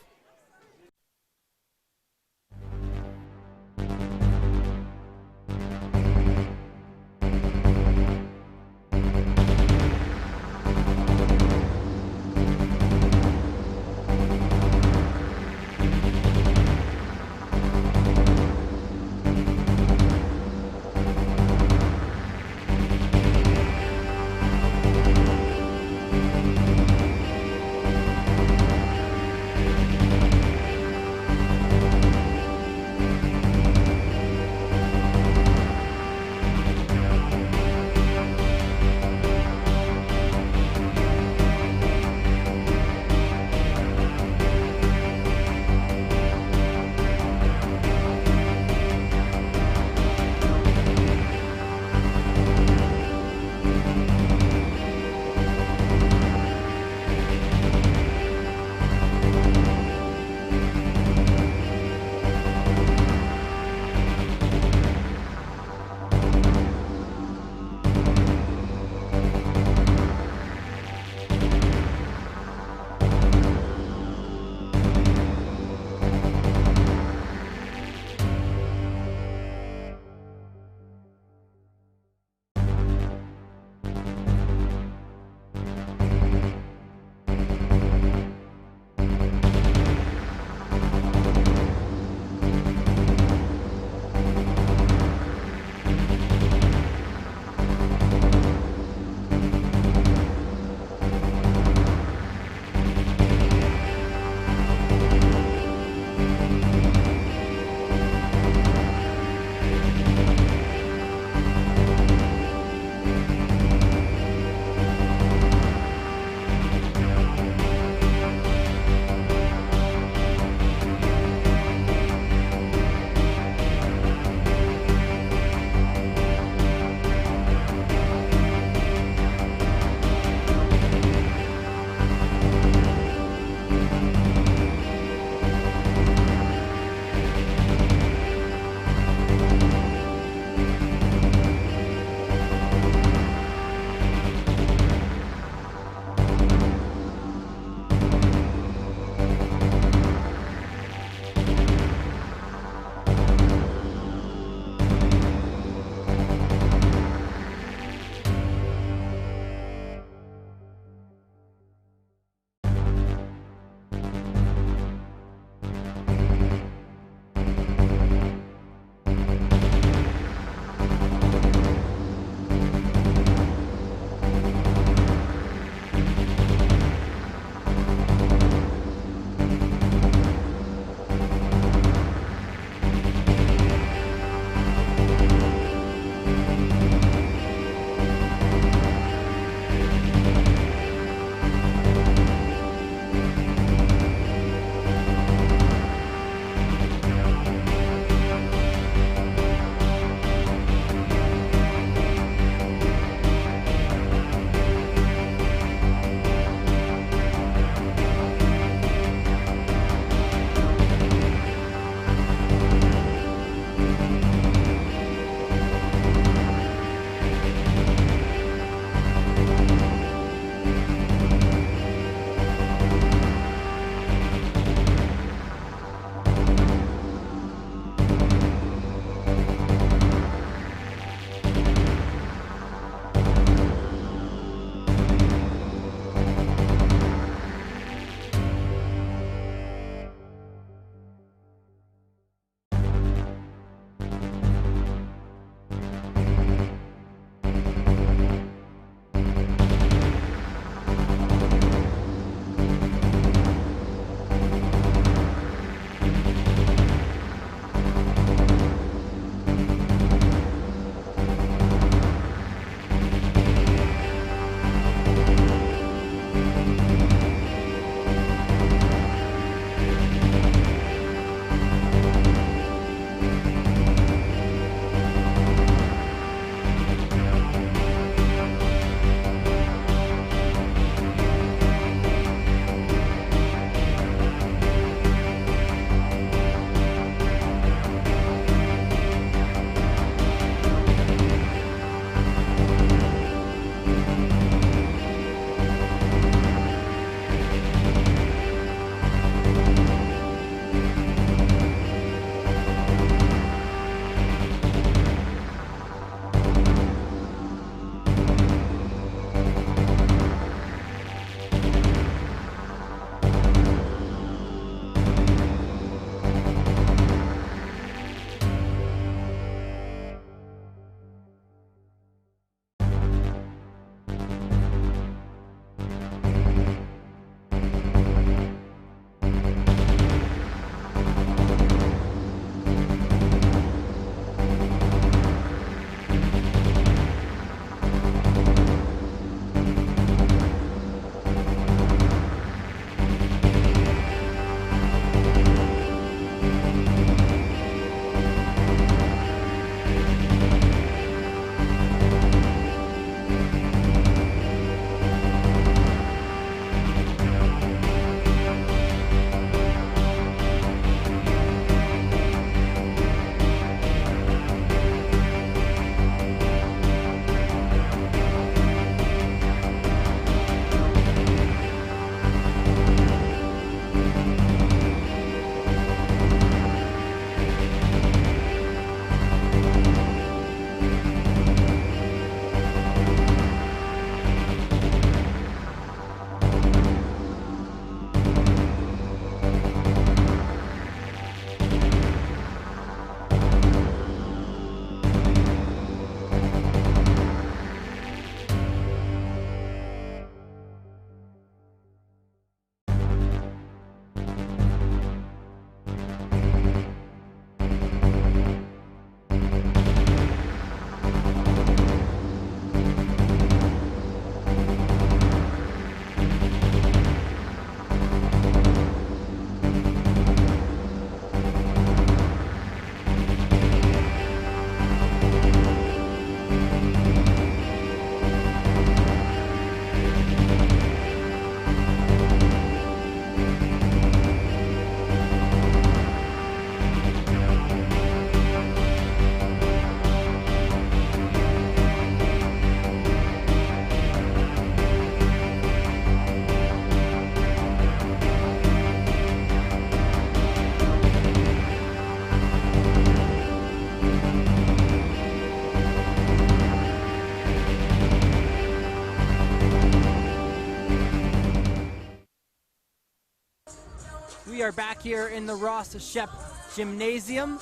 S1: We are back here in the Ross Shep Gymnasium.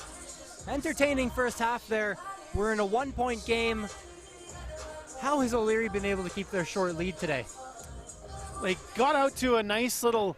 S1: Entertaining first half there. We're in a 1-point game. How has O'Leary been able to keep their short lead today?
S2: They got out to a nice little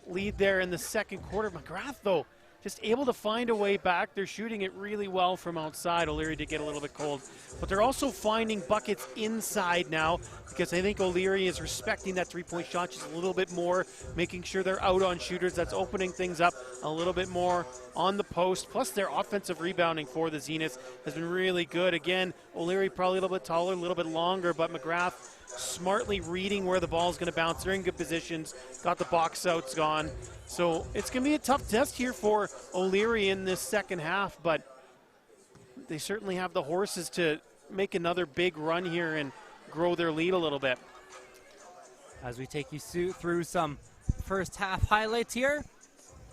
S2: lead there in the second quarter. Magrath, though, just able to find a way back. They're shooting it really well from outside. O'Leary did get a little bit cold. But they're also finding buckets inside now because I think O'Leary is respecting that three-point shot just a little bit more, making sure they're out on shooters. That's opening things up a little bit more on the post. Plus, their offensive rebounding for the Zeniths has been really good. Again, O'Leary probably a little bit taller, a little bit longer, but Magrath smartly reading where the ball is going to bounce. They're in good positions, got the box outs gone. So it's going to be a tough test here for O'Leary in this second half, but they certainly have the horses to make another big run here and grow their lead a little bit.
S1: As we take you through some first half highlights here,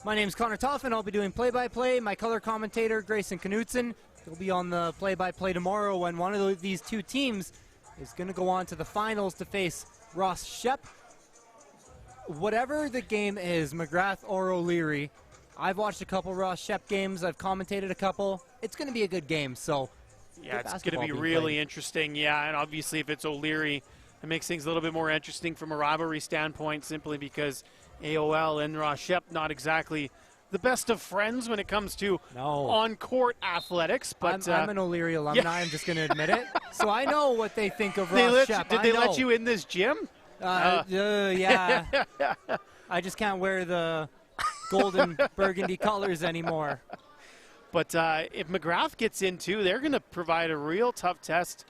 S1: my name is Connor Toffen. I'll be doing play-by-play. My color commentator, Grayson Knutson, will be on the play-by-play tomorrow when one of these two teams is going to go on to the finals to face Ross Shep. Whatever the game is, Magrath or O'Leary, I've watched a couple Ross Shep games. I've commentated a couple. It's going to be a good game. So
S2: yeah, it's going to be really interesting. Yeah, and obviously if it's O'Leary, it makes things a little bit more interesting from a rivalry standpoint, simply because AOL and Ross Shep not exactly the best of friends when it comes to on-court athletics. But
S1: I'm an O'Leary alumni. Yeah. I'm just going to admit it. So I know what they think of Ross Shep.
S2: Did they let you in this gym?
S1: Yeah. I just can't wear the golden burgundy colors anymore.
S2: But if Magrath gets in too, they're going to provide a real tough test.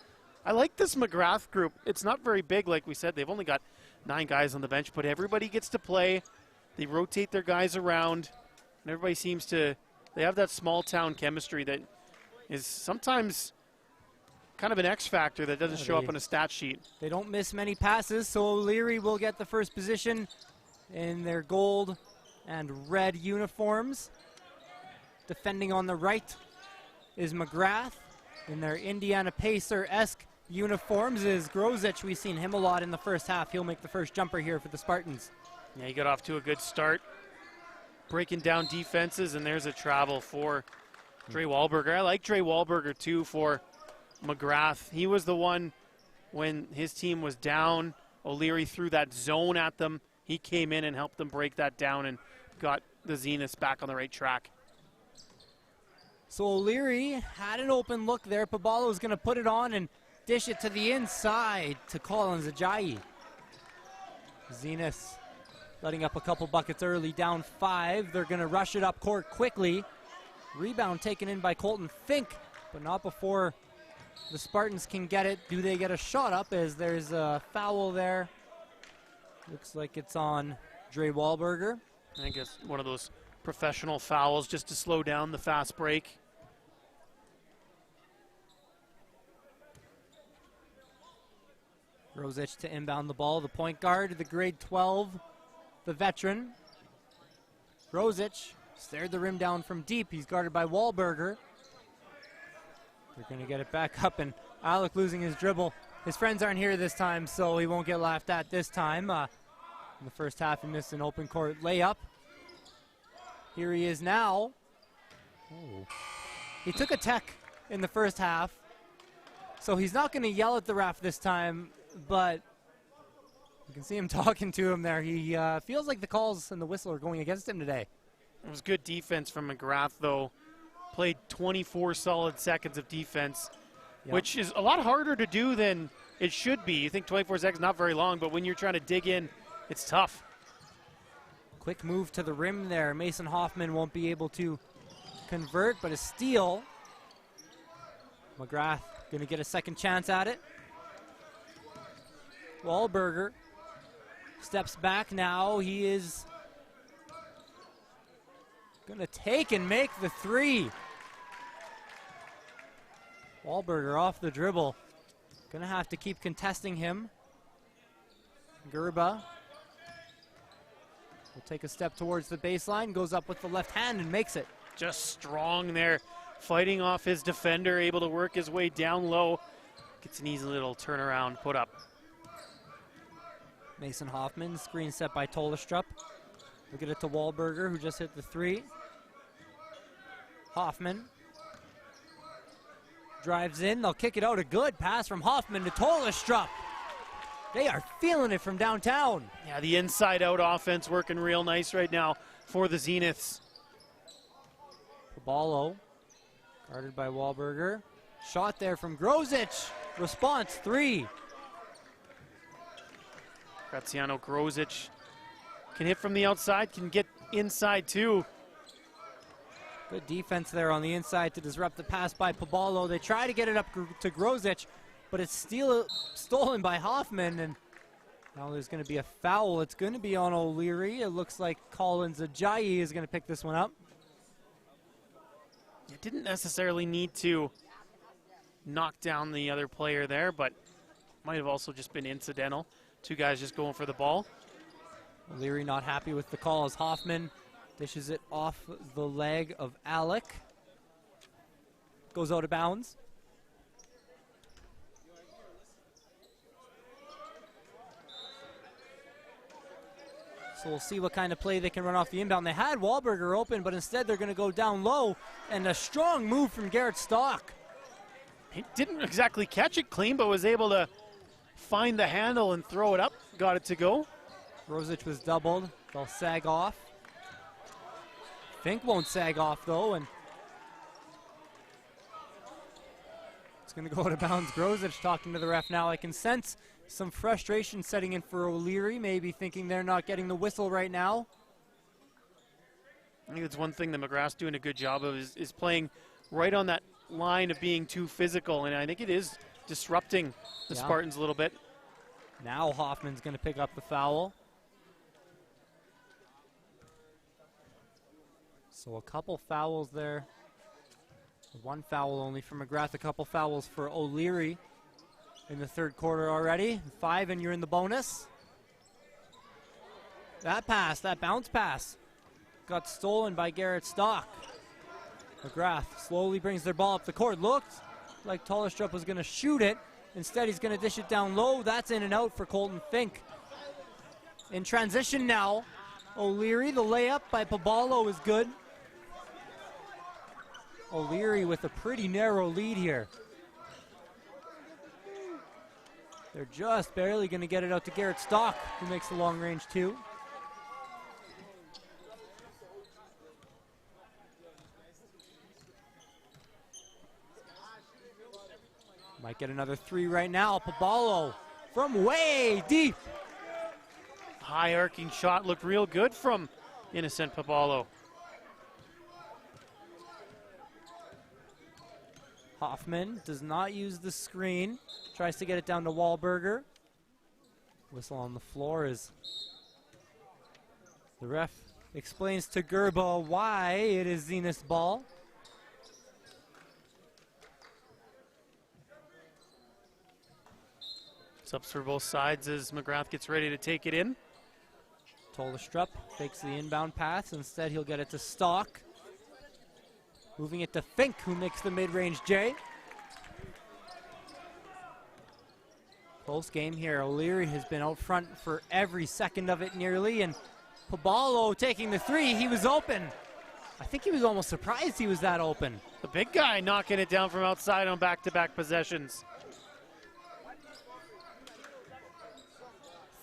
S2: I like this Magrath group. It's not very big, like we said. They've only got 9 guys on the bench, but everybody gets to play. They rotate their guys around, and everybody seems to – they have that small-town chemistry that is sometimes kind of an X factor that doesn't show up on a stat sheet.
S1: They don't miss many passes, so O'Leary will get the first position in their gold and red uniforms. Defending on the right is Magrath. In their Indiana Pacer-esque uniforms is Grozich. We've seen him a lot in the first half. He'll make the first jumper here for the Spartans.
S2: Yeah, he got off to a good start, breaking down defenses, and there's a travel for Dre Wahlberger. I like Dre Wahlberger, too, for Magrath. He was the one when his team was down. O'Leary threw that zone at them. He came in and helped them break that down and got the Zeniths back on the right track.
S1: So O'Leary had an open look there. Pabalo was going to put it on and dish it to the inside to Collins Ajayi. Zeniths letting up a couple buckets early, down 5. They're going to rush it up court quickly. Rebound taken in by Colton Fink, but not before the Spartans can get it. Do they get a shot up as there's a foul there? Looks like it's on Dre Wahlberger.
S2: I think it's one of those professional fouls just to slow down the fast break.
S1: Grozich to inbound the ball. The point guard, the grade 12, the veteran. Grozich stared the rim down from deep. He's guarded by Wahlberger. They're going to get it back up, and Alec losing his dribble. His friends aren't here this time, so he won't get laughed at this time. In the first half, he missed an open court layup. Here he is now. Oh. He took a tech in the first half, so he's not going to yell at the ref this time, but you can see him talking to him there. He feels like the calls and the whistle are going against him today.
S2: It was good defense from Magrath, though. Played 24 solid seconds of defense, which is a lot harder to do than it should be. You think 24 seconds, not very long, but when you're trying to dig in, it's tough.
S1: Quick move to the rim there. Mason Hoffman won't be able to convert, but a steal. Magrath going to get a second chance at it. Wahlberger steps back now. He is going to take and make the 3. Wahlberger off the dribble. Going to have to keep contesting him. Gerba will take a step towards the baseline, goes up with the left hand and makes it.
S2: Just strong there, fighting off his defender, able to work his way down low. Gets an easy little turnaround put up.
S1: Mason Hoffman, screen set by Tolestrup. We'll get it to Wahlberger, who just hit the 3. Hoffman drives in. They'll kick it out. A good pass from Hoffman to Tolestrup. They are feeling it from downtown.
S2: Yeah, the inside-out offense working real nice right now for the Zeniths.
S1: Paballo, guarded by Wahlberger. Shot there from Grosic. Response, 3.
S2: Graziano Grosic can hit from the outside, can get inside too.
S1: Good defense there on the inside to disrupt the pass by Paballo. They try to get it up to Grosic, but it's stolen by Hoffman, and now there's going to be a foul. It's going to be on O'Leary. It looks like Collins Ajayi is going to pick this one up.
S2: It didn't necessarily need to knock down the other player there, but might have also just been incidental. 2 guys just going for the ball.
S1: O'Leary not happy with the call as Hoffman dishes it off the leg of Alec. Goes out of bounds. So we'll see what kind of play they can run off the inbound. They had Wahlberger open, but instead they're going to go down low, and a strong move from Garrett Stock.
S2: He didn't exactly catch it clean, but was able to find the handle and throw it up. Got it to go.
S1: Grosic was doubled. They'll sag off. Fink won't sag off, though, and it's going to go out of bounds. Grosic talking to the ref now. I can sense some frustration setting in for O'Leary, maybe thinking they're not getting the whistle right now.
S2: I think that's one thing that Magrath's doing a good job of is playing right on that line of being too physical, and I think it is disrupting the Spartans a little bit.
S1: Now Hoffman's going to pick up the foul. So a couple fouls there. 1 foul only for Magrath, a couple fouls for O'Leary in the 3rd quarter already. 5 and you're in the bonus. That pass, that bounce pass, got stolen by Garrett Stock. Magrath slowly brings their ball up the court. Looked like Tolestrup was going to shoot it. Instead, he's going to dish it down low. That's in and out for Colton Fink. In transition now, O'Leary, the layup by Paballo is good. O'Leary with a pretty narrow lead here. They're just barely going to get it out to Garrett Stock, who makes the long range 2. Might get another 3 right now. Paballo from way deep.
S2: High arcing shot looked real good from Innocent Paballo.
S1: Hoffman does not use the screen. Tries to get it down to Wahlberger. Whistle on the floor as the ref explains to Gerba why it is Zenith's ball.
S2: Subs for both sides as Magrath gets ready to take it in.
S1: Tolestrup fakes the inbound pass. Instead, he'll get it to Stock. Moving it to Fink, who makes the mid-range J. Close game here. O'Leary has been out front for every second of it nearly, and Paballo taking the 3. He was open. I think he was almost surprised he was that open.
S2: The big guy knocking it down from outside on back-to-back possessions.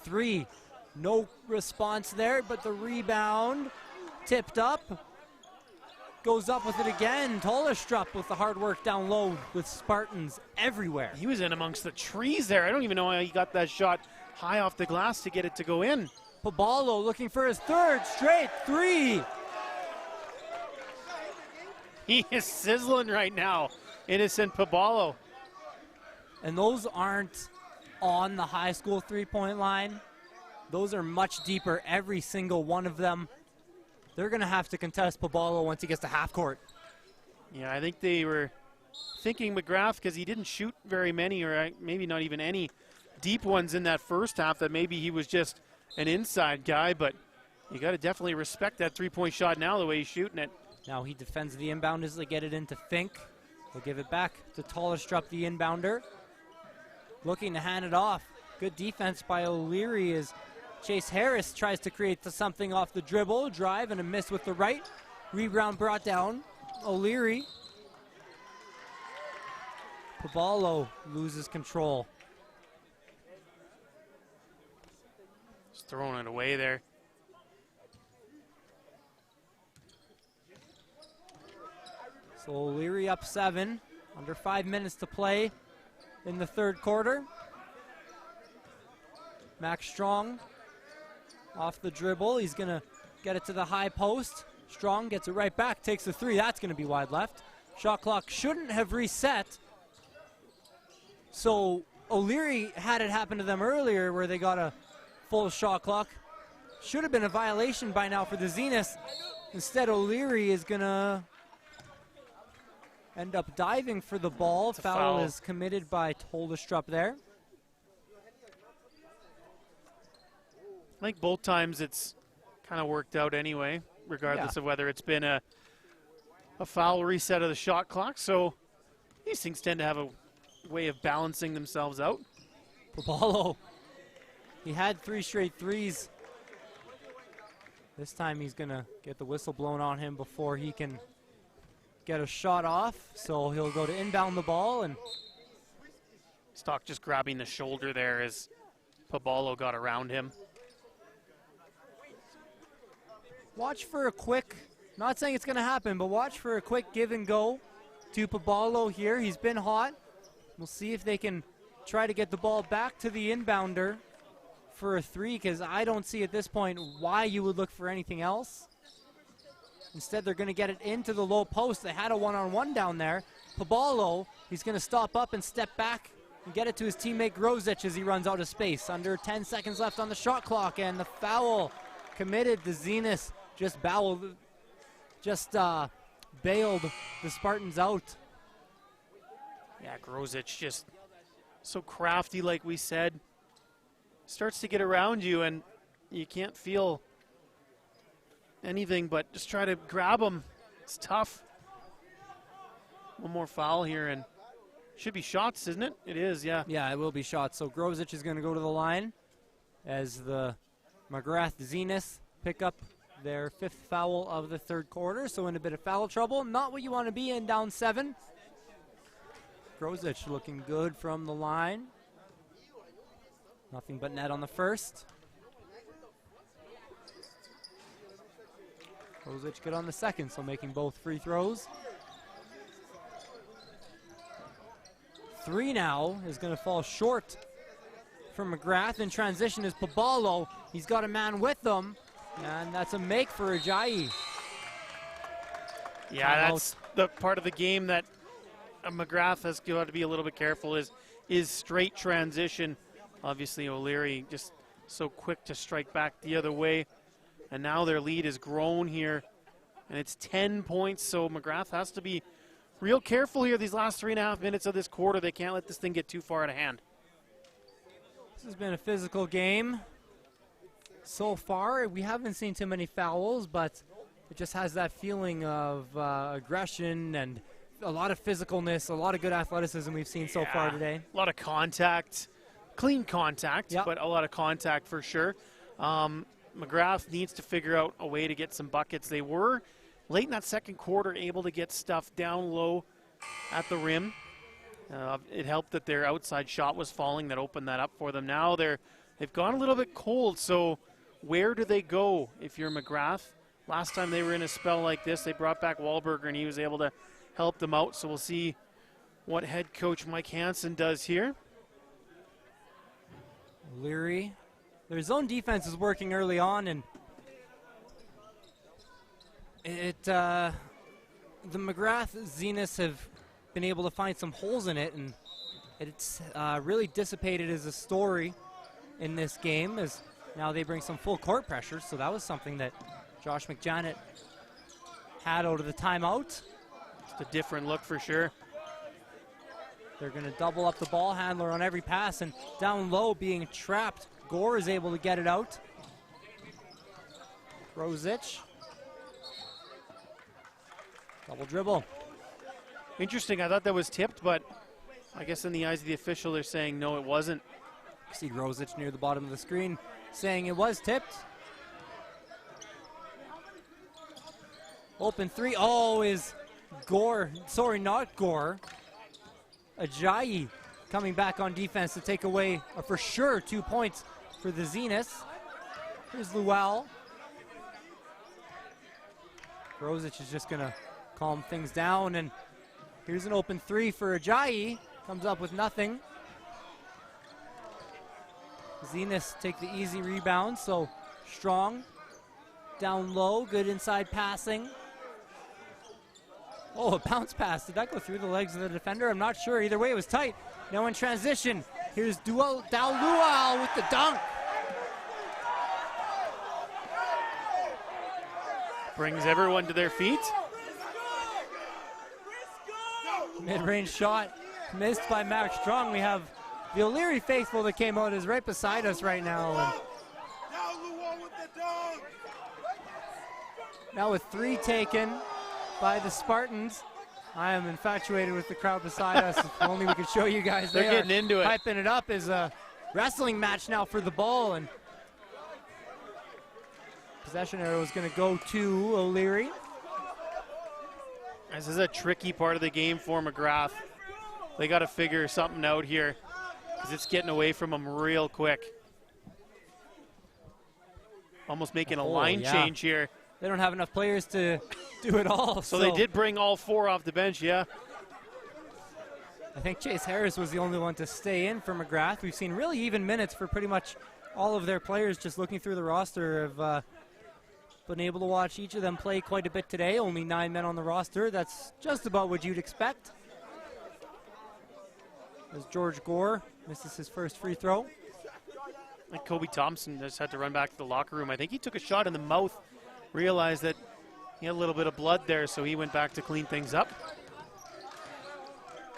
S1: 3. No response there, but the rebound tipped up. Goes up with it again. Tolestrup with the hard work down low with Spartans everywhere.
S2: He was in amongst the trees there. I don't even know how he got that shot high off the glass to get it to go in.
S1: Paballo looking for his 3rd straight 3.
S2: He is sizzling right now, Innocent Paballo.
S1: And those aren't on the high school 3-point line. Those are much deeper, every single one of them. They're going to have to contest Paballo once he gets to half court.
S2: Yeah, I think they were thinking Magrath, because he didn't shoot very many, or maybe not even any deep ones in that first half, that maybe he was just an inside guy, but you got to definitely respect that 3-point shot now, the way he's shooting it.
S1: Now he defends the inbound as they get it into Fink. They'll give it back to Tolestrup, the inbounder. Looking to hand it off. Good defense by O'Leary as Chase Harris tries to create something off the dribble, drive, and a miss with the right. Rebound brought down. O'Leary. Paballo loses control.
S2: Just throwing it away there.
S1: So O'Leary up 7. Under 5 minutes to play in the third quarter. Max Strong off the dribble. He's going to get it to the high post. Strong gets it right back, takes the 3. That's going to be wide left. Shot clock shouldn't have reset. So O'Leary had it happen to them earlier where they got a full shot clock. Should have been a violation by now for the Zenith. Instead, O'Leary is going to end up diving for the ball. Foul is committed by Toldestrup there.
S2: I think both times it's kind of worked out anyway, regardless of whether it's been a foul reset of the shot clock. So these things tend to have a way of balancing themselves out.
S1: Paballo, he had 3 straight threes. This time he's going to get the whistle blown on him before he can get a shot off. So he'll go to inbound the ball. And
S2: Stock just grabbing the shoulder there as Paballo got around him.
S1: Watch for a quick, not saying it's going to happen, but watch for a quick give and go to Paballo here. He's been hot. We'll see if they can try to get the ball back to the inbounder for a 3, because I don't see at this point why you would look for anything else. Instead, they're going to get it into the low post. They had a one-on-one down there. Paballo, he's going to stop up and step back and get it to his teammate Grozich as he runs out of space. Under 10 seconds left on the shot clock, and the foul committed. The Zenith just bailed the Spartans out.
S2: Yeah, Grozich just so crafty, like we said. Starts to get around you, and you can't feel anything but just try to grab him. It's tough. One more foul here, and should be shots, isn't it? It is, yeah.
S1: Yeah, it will be shots. So Grozich is going to go to the line as the Magrath Zenith pick up their 5th foul of the third quarter. So in a bit of foul trouble. Not what you want to be in, down 7. Grozich looking good from the line. Nothing but net on the first. Grozich good on the second, so making both free throws. 3 now is going to fall short for Magrath. In transition is Paballo. He's got a man with them, and that's a make for Ajayi.
S2: Yeah, that's the part of the game that Magrath has got to be a little bit careful is straight transition. Obviously, O'Leary just so quick to strike back the other way. And now their lead has grown here, and it's 10 points, so Magrath has to be real careful here these last 3.5 minutes of this quarter. They can't let this thing get too far out of hand.
S1: This has been a physical game so far. We haven't seen too many fouls, but it just has that feeling of aggression and a lot of physicalness, a lot of good athleticism we've seen so far today.
S2: A lot of contact, clean contact, but a lot of contact for sure. Magrath needs to figure out a way to get some buckets. They were, late in that second quarter, able to get stuff down low at the rim. It helped that their outside shot was falling. That opened that up for them. Now they've gone a little bit cold, so where do they go if you're Magrath? Last time they were in a spell like this, they brought back Wahlberger, and he was able to help them out. So we'll see what head coach Mike Hansen does here.
S1: Leary. Their zone defense is working early on, and the Magrath Zenith have been able to find some holes in it, and it's really dissipated as a story in this game, as now they bring some full court pressure. So that was something that Josh McJanet had out of the timeout.
S2: Just a different look for sure.
S1: They're going to double up the ball handler on every pass, and down low being trapped. Gore is able to get it out. Grozich. Double dribble.
S2: Interesting. I thought that was tipped, but I guess in the eyes of the official, they're saying no, it wasn't.
S1: See Grozich near the bottom of the screen. saying it was tipped. Open three. Oh, is Gore. Sorry, not Gore. Ajayi coming back on defense to take away for sure 2 points for the Zeniths. Here's Lual. Grosic is just going to calm things down, and here's an open three for Ajayi. Comes up with nothing. Zeniths take the easy rebound, so strong. Down low, good inside passing. Oh, a bounce pass. Did that go through the legs of the defender? I'm not sure. Either way, it was tight. Now in transition, here's Dalual with the dunk.
S2: Brings everyone to their feet.
S1: Mid-range shot missed by Max Strong. We have the O'Leary faithful that came out is right beside us right now. And now with three taken by the Spartans. I am infatuated with the crowd beside us. If only we could show you guys.
S2: They're getting into it.
S1: Hyping it up as a wrestling match now for the ball. And possession arrow is going to go to O'Leary.
S2: This is a tricky part of the game for Magrath. They got to figure something out here because it's getting away from them real quick. Almost making a line change here.
S1: They don't have enough players to do it all.
S2: So they did bring all four off the bench, yeah.
S1: I think Chase Harris was the only one to stay in for Magrath. We've seen really even minutes for pretty much all of their players. Just looking through the roster, have been able to watch each of them play quite a bit today. Only 9 men on the roster. That's just about what you'd expect. As George Gore misses his first free throw.
S2: Like Kobe Thompson just had to run back to the locker room. I think he took a shot in the mouth, realized that he had a little bit of blood there, so he went back to clean things up.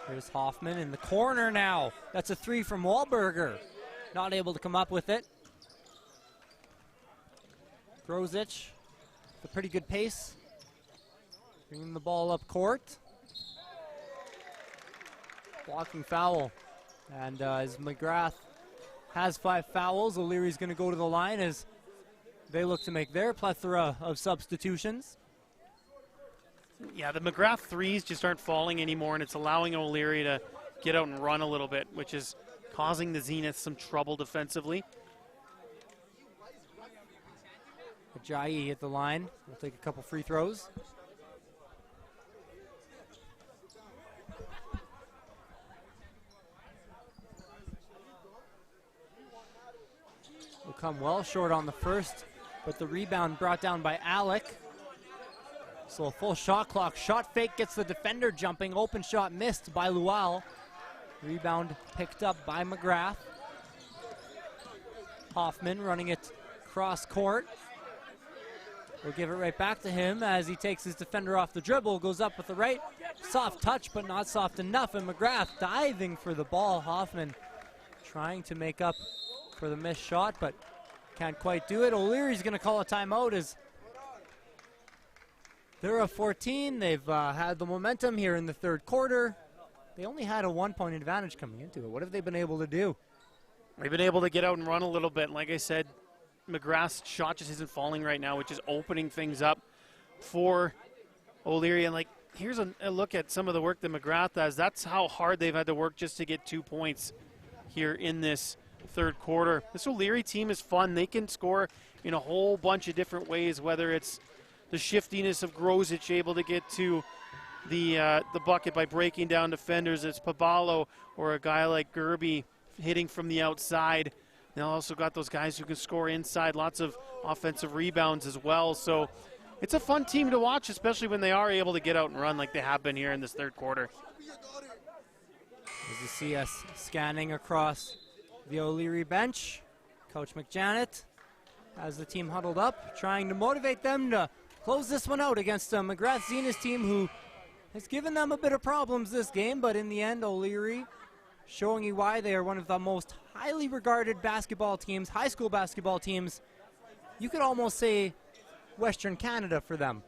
S1: There's Hoffman in the corner now. That's a three from Wahlberger. Not able to come up with it. Grosic, a pretty good pace. Bringing the ball up court. Blocking foul. And as Magrath has 5 fouls, O'Leary's going to go to the line as they look to make their plethora of substitutions.
S2: Yeah, the Magrath threes just aren't falling anymore, and it's allowing O'Leary to get out and run a little bit, which is causing the Zenith some trouble defensively.
S1: Ajayi at the line. We'll take a couple free throws. Will come well short on the first, but the rebound brought down by Alec. So a full shot clock. Shot fake gets the defender jumping. Open shot missed by Lual. Rebound picked up by Magrath. Hoffman running it cross court. We'll give it right back to him as he takes his defender off the dribble. Goes up with the right. Soft touch, but not soft enough. And Magrath diving for the ball. Hoffman trying to make up for the missed shot, but can't quite do it. O'Leary's going to call a timeout as they're up 14. They've had the momentum here in the third quarter. They only had a 1-point advantage coming into it. What have they been able to do?
S2: They've been able to get out and run a little bit. Like I said, Magrath's shot just isn't falling right now, which is opening things up for O'Leary. And like, here's a look at some of the work that Magrath does. That's how hard they've had to work just to get 2 points here in this third quarter. This O'Leary team is fun. They can score in a whole bunch of different ways, whether it's the shiftiness of Grosic able to get to the bucket by breaking down defenders. It's Pabalo or a guy like Gerby hitting from the outside. They also got those guys who can score inside, lots of offensive rebounds as well. So it's a fun team to watch, especially when they are able to get out and run like they have been here in this third quarter.
S1: As you see us scanning across the O'Leary bench, Coach McJanet has the team huddled up, trying to motivate them to close this one out against a Magrath Zenith team who has given them a bit of problems this game, but in the end, O'Leary showing you why they are one of the most highly regarded basketball teams, high school basketball teams. You could almost say Western Canada for them.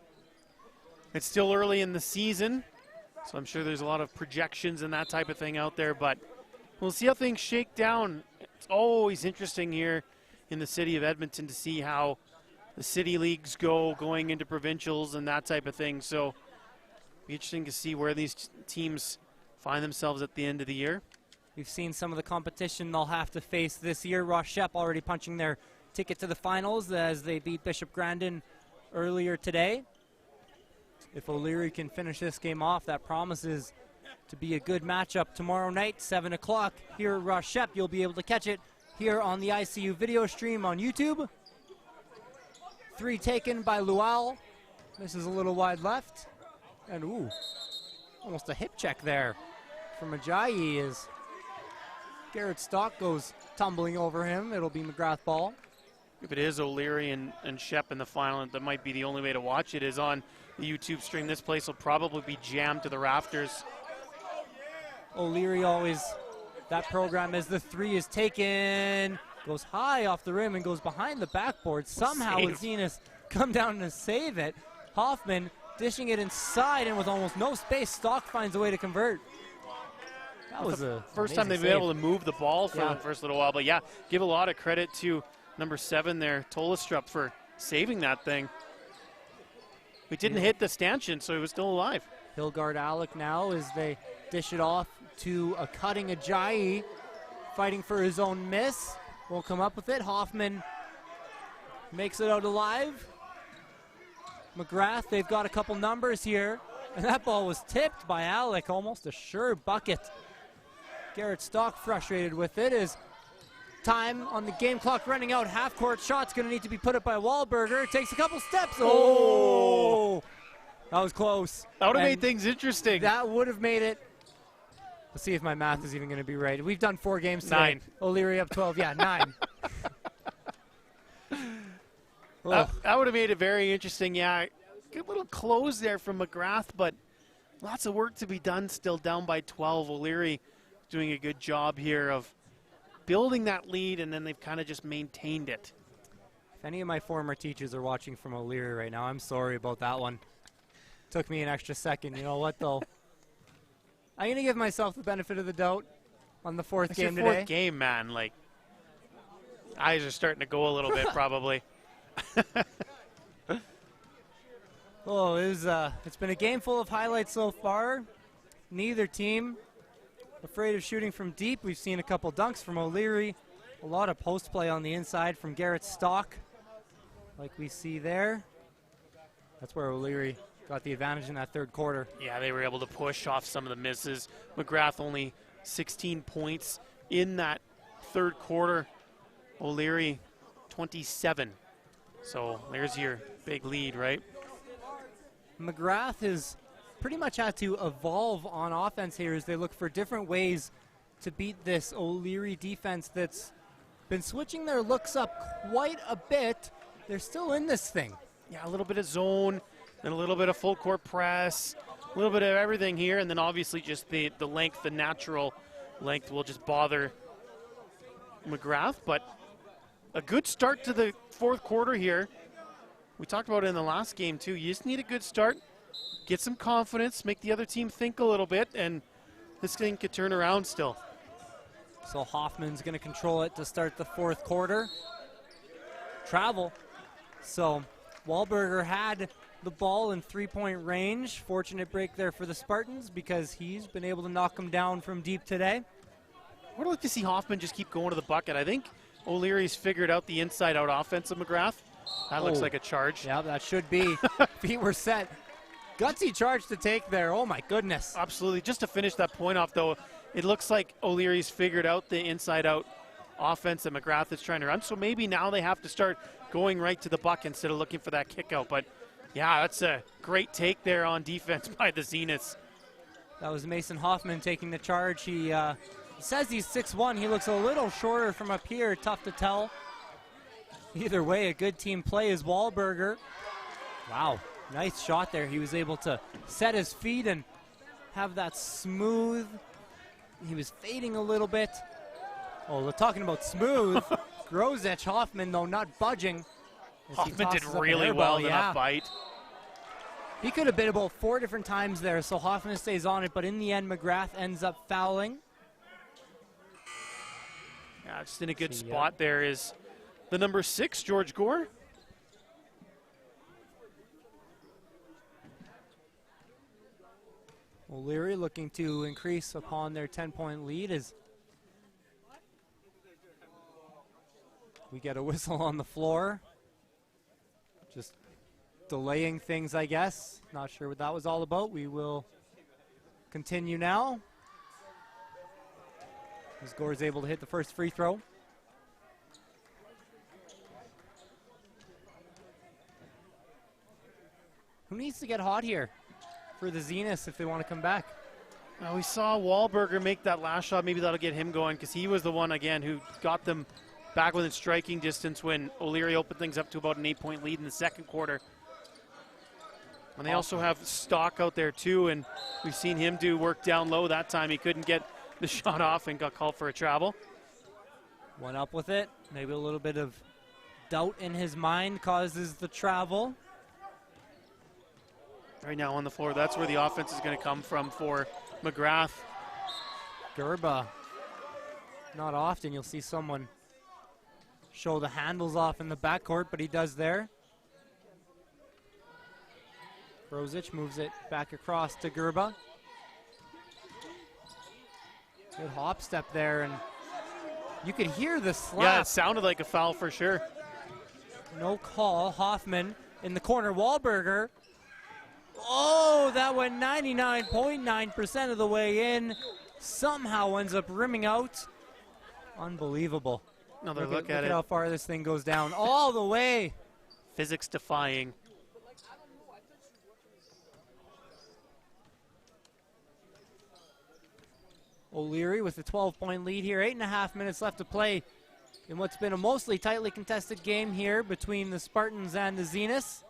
S2: It's still early in the season, so I'm sure there's a lot of projections and that type of thing out there, but we'll see how things shake down. It's always interesting here in the city of Edmonton to see how the city leagues going into provincials and that type of thing. So be interesting to see where these teams find themselves at the end of the year.
S1: We've seen some of the competition they'll have to face this year. Sheppard already punching their ticket to the finals as they beat Bishop Grandin earlier today. If O'Leary can finish this game off, that promises to be a good matchup tomorrow night, 7 o'clock here at Sheppard. You'll be able to catch it here on the ICU video stream on YouTube. 3 taken by Lual. This is a little wide left. And ooh, almost a hip check there from Ajayi as Garrett Stock goes tumbling over him. It'll be Magrath ball.
S2: If it is O'Leary and Shep in the final, that might be the only way to watch it is on the YouTube stream. This place will probably be jammed to the rafters.
S1: O'Leary always, that program as the 3 is taken, goes high off the rim and goes behind the backboard. Somehow Azenas come down to save it. Hoffman dishing it inside, and with almost no space, Stock finds a way to convert. That was the
S2: first time they've been able to move the ball for the first little while. But yeah, give a lot of credit to number 7 there, Tolastrup, for saving that thing. We didn't hit the stanchion, so he was still alive.
S1: Hilgard Alec now as they dish it off to a cutting Ajayi, fighting for his own miss. Won't come up with it. Hoffman makes it out alive. Magrath, they've got a couple numbers here. And that ball was tipped by Alec, almost a sure bucket. Garrett Stock frustrated with it as time on the game clock running out. Half-court shot's going to need to be put up by Wahlberger. Takes a couple steps. Oh! That was close.
S2: That would have made things interesting.
S1: That would have made it. Let's see if my math is even going to be right. We've done 4 games today.
S2: 9.
S1: O'Leary up 12. Yeah, 9.
S2: That would have made it very interesting. Yeah, good little close there from Magrath, but lots of work to be done still, down by 12. O'Leary doing a good job here of building that lead, and then they've kind of just maintained it.
S1: If any of my former teachers are watching from O'Leary right now, I'm sorry about that one. Took me an extra second. You know what, though? I'm going to give myself the benefit of the doubt on the 4th game today.
S2: 4th game, man. Like, eyes are starting to go a little bit, probably.
S1: Oh, it's been a game full of highlights so far. Neither team afraid of shooting from deep. We've seen a couple dunks from O'Leary. A lot of post play on the inside from Garrett Stock, like we see there. That's where O'Leary got the advantage in that 3rd quarter.
S2: Yeah, they were able to push off some of the misses. Magrath only 16 points in that 3rd quarter. O'Leary 27. So there's your big lead, right?
S1: Magrath has pretty much had to evolve on offense here as they look for different ways to beat this O'Leary defense that's been switching their looks up quite a bit. They're still in this thing.
S2: Yeah, a little bit of zone and a little bit of full court press, a little bit of everything here, and then obviously just the length, the natural length will just bother Magrath. But a good start to the 4th quarter here. We talked about it in the last game too. You just need a good start, get some confidence, make the other team think a little bit, and this thing could turn around still.
S1: So Hoffman's going to control it to start the 4th quarter. Travel. So Wahlberger had the ball in 3-point range. Fortunate break there for the Spartans because he's been able to knock them down from deep today.
S2: I would like to see Hoffman just keep going to the bucket. I think O'Leary's figured out the inside-out offense of Magrath. That looks like a charge.
S1: Yeah, that should be. Feet were set. Gutsy charge to take there. Oh, my goodness.
S2: Absolutely. Just to finish that point off, though, it looks like O'Leary's figured out the inside-out offense that Magrath is trying to run. So maybe now they have to start going right to the bucket instead of looking for that kick out. But, yeah, that's a great take there on defense by the Zeniths.
S1: That was Mason Hoffman taking the charge. He says he's 6'1". He looks a little shorter from up here. Tough to tell. Either way, a good team play is Wahlberger. Wow, nice shot there. He was able to set his feet and have that smooth. He was fading a little bit. Oh, we're talking about smooth. Grozich, Hoffman, though, not budging.
S2: Hoffman did really well in that bite.
S1: He could have been about 4 different times there, so Hoffman stays on it, but in the end, Magrath ends up fouling.
S2: Yeah, just in a good spot there is the number 6, George Gore.
S1: O'Leary looking to increase upon their 10-point lead as we get a whistle on the floor. Just delaying things, I guess. Not sure what that was all about. We will continue now. As Gore is able to hit the first free throw. Who needs to get hot here for the Zeniths if they want to come back?
S2: Well, we saw Wahlberger make that last shot. Maybe that'll get him going because he was the one, again, who got them back within striking distance when O'Leary opened things up to about an 8-point lead in the second quarter. And they also have Stock out there, too, and we've seen him do work down low that time. He couldn't get the shot off and got called for a travel.
S1: Went up with it. Maybe a little bit of doubt in his mind causes the travel.
S2: Right now on the floor, that's where the offense is going to come from for Magrath.
S1: Gerba. Not often you'll see someone show the handles off in the backcourt, but he does there. Brozic moves it back across to Gerba. Good hop step there, and you could hear the slap.
S2: Yeah, it sounded like a foul for sure.
S1: No call. Hoffman in the corner. Wahlberger. Oh, that went 99.9% of the way in. Somehow ends up rimming out. Unbelievable.
S2: Another look
S1: look
S2: at it.
S1: How far this thing goes down. All the way.
S2: Physics defying.
S1: O'Leary with a 12-point lead here. 8.5 minutes left to play in what's been a mostly tightly contested game here between the Spartans and the Zeniths.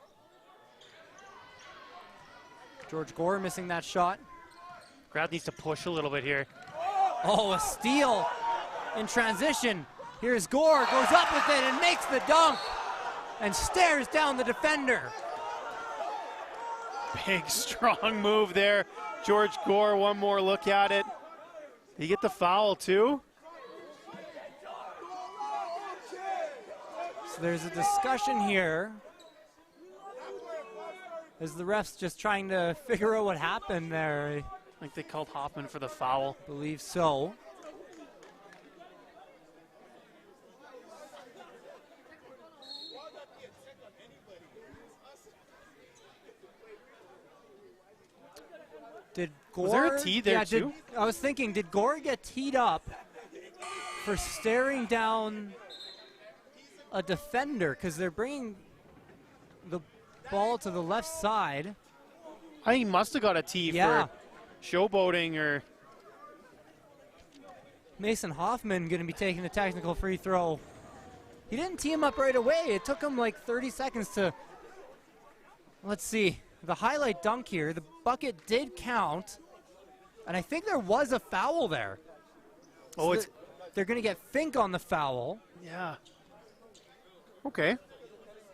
S1: George Gore missing that shot.
S2: Magrath needs to push a little bit here.
S1: Oh, a steal in transition. Here's Gore, goes up with it and makes the dunk and stares down the defender.
S2: Big, strong move there. George Gore, one more look at it. Did he get the foul too?
S1: So there's a discussion here as the ref's just trying to figure out what happened there.
S2: I think they called Hoffman for the foul.
S1: I believe so. Did Gore,
S2: was there a tee there too?
S1: I was thinking, did Gore get teed up for staring down a defender? Because they're bringing the ball to the left side.
S2: I think he must have got a tee for showboating or...
S1: Mason Hoffman going to be taking the technical free throw. He didn't tee him up right away. It took him like 30 seconds to... Let's see. The highlight dunk here, the bucket did count, and I think there was a foul there.
S2: Oh,
S1: so they're going to get Fink on the foul.
S2: Yeah. Okay.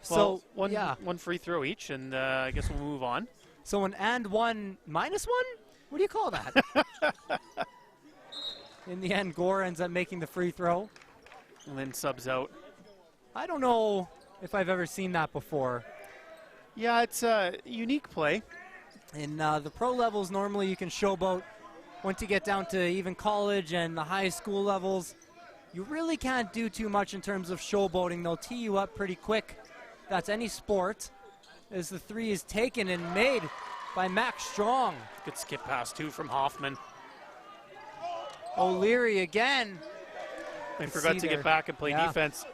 S1: So
S2: well, one free throw each, and I guess we'll move on.
S1: So an and one minus one? What do you call that? In the end, Gore ends up making the free throw.
S2: And then subs out.
S1: I don't know if I've ever seen that before.
S2: Yeah, it's a unique play.
S1: In the pro levels, normally you can showboat. Once you get down to even college and the high school levels, you really can't do too much in terms of showboating. They'll tee you up pretty quick. That's any sport. As the three is taken and made by Max Strong.
S2: Good skip pass, too, from Hoffman.
S1: O'Leary again.
S2: They forgot to get back and play defense.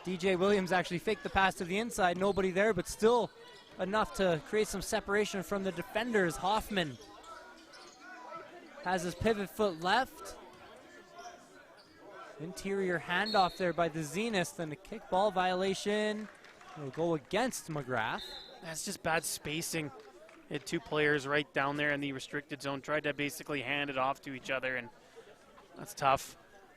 S1: DJ Williams actually faked the pass to the inside. Nobody there, but still enough to create some separation from the defenders. Hoffman has his pivot foot left. Interior handoff there by the Zeniths, then a kickball violation will go against Magrath.
S2: That's just bad spacing. He had two players right down there in the restricted zone, tried to basically hand it off to each other, and that's tough.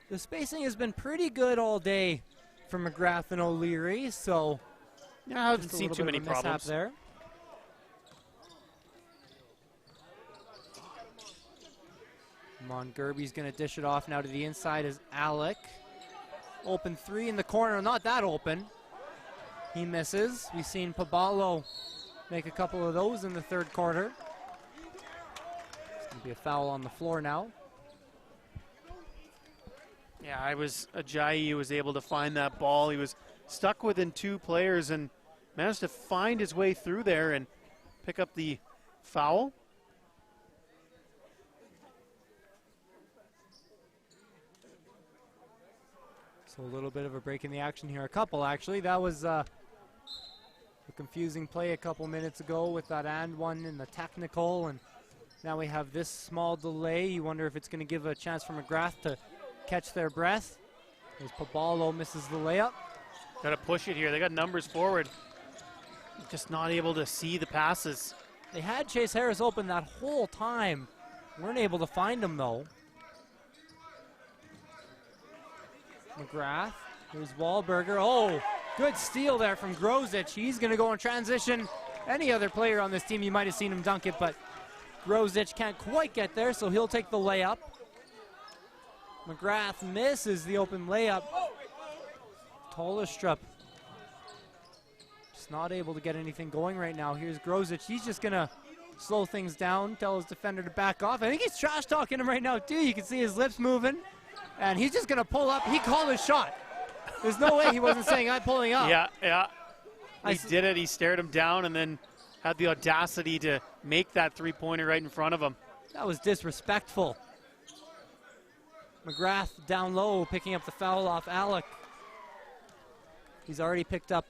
S1: The spacing has been pretty good all day for Magrath and O'Leary, so
S2: yeah, I haven't seen too many problems
S1: there. Gerby's going to dish it off now to the inside as Alec. Open three in the corner, not that open. He misses. We've seen Pabalo make a couple of those in the third quarter. It's going to be a foul on the floor now.
S2: Yeah, Ajayi was able to find that ball. He was stuck within two players and managed to find his way through there and pick up the foul.
S1: So a little bit of a break in the action here. A couple, actually. That was a confusing play a couple minutes ago with that and one in the technical, and now we have this small delay. You wonder if it's going to give a chance for Magrath to catch their breath as Pabalo misses the layup.
S2: Got to push it here. They got numbers forward. Just not able to see the passes.
S1: They had Chase Harris open that whole time. Weren't able to find him, though. Magrath. Here's Wahlberger. Oh, good steal there from Grozich. He's going to go in transition. Any other player on this team, you might have seen him dunk it, but Grozich can't quite get there, so he'll take the layup. Magrath misses the open layup. Tolistrup just not able to get anything going right now. Here's Grozich. He's just going to slow things down, tell his defender to back off. I think he's trash talking him right now, too. You can see his lips moving. And he's just going to pull up. He called his shot. There's no way he wasn't saying, I'm pulling up.
S2: Yeah. He did it. He stared him down and then had the audacity to make that three-pointer right in front of him.
S1: That was disrespectful. Magrath down low, picking up the foul off Alec. He's already picked up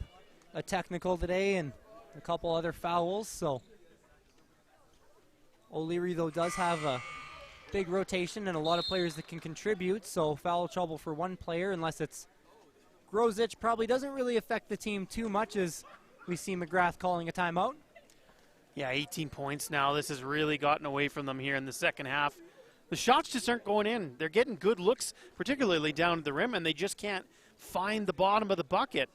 S1: a technical today and a couple other fouls, so O'Leary, though, does have a big rotation and a lot of players that can contribute, so foul trouble for one player unless it's Grozich. Probably doesn't really affect the team too much as we see Magrath calling a timeout.
S2: Yeah, 18 points now. This has really gotten away from them here in the second half. The shots just aren't going in. They're getting good looks, particularly down at the rim, and they just can't find the bottom of the bucket.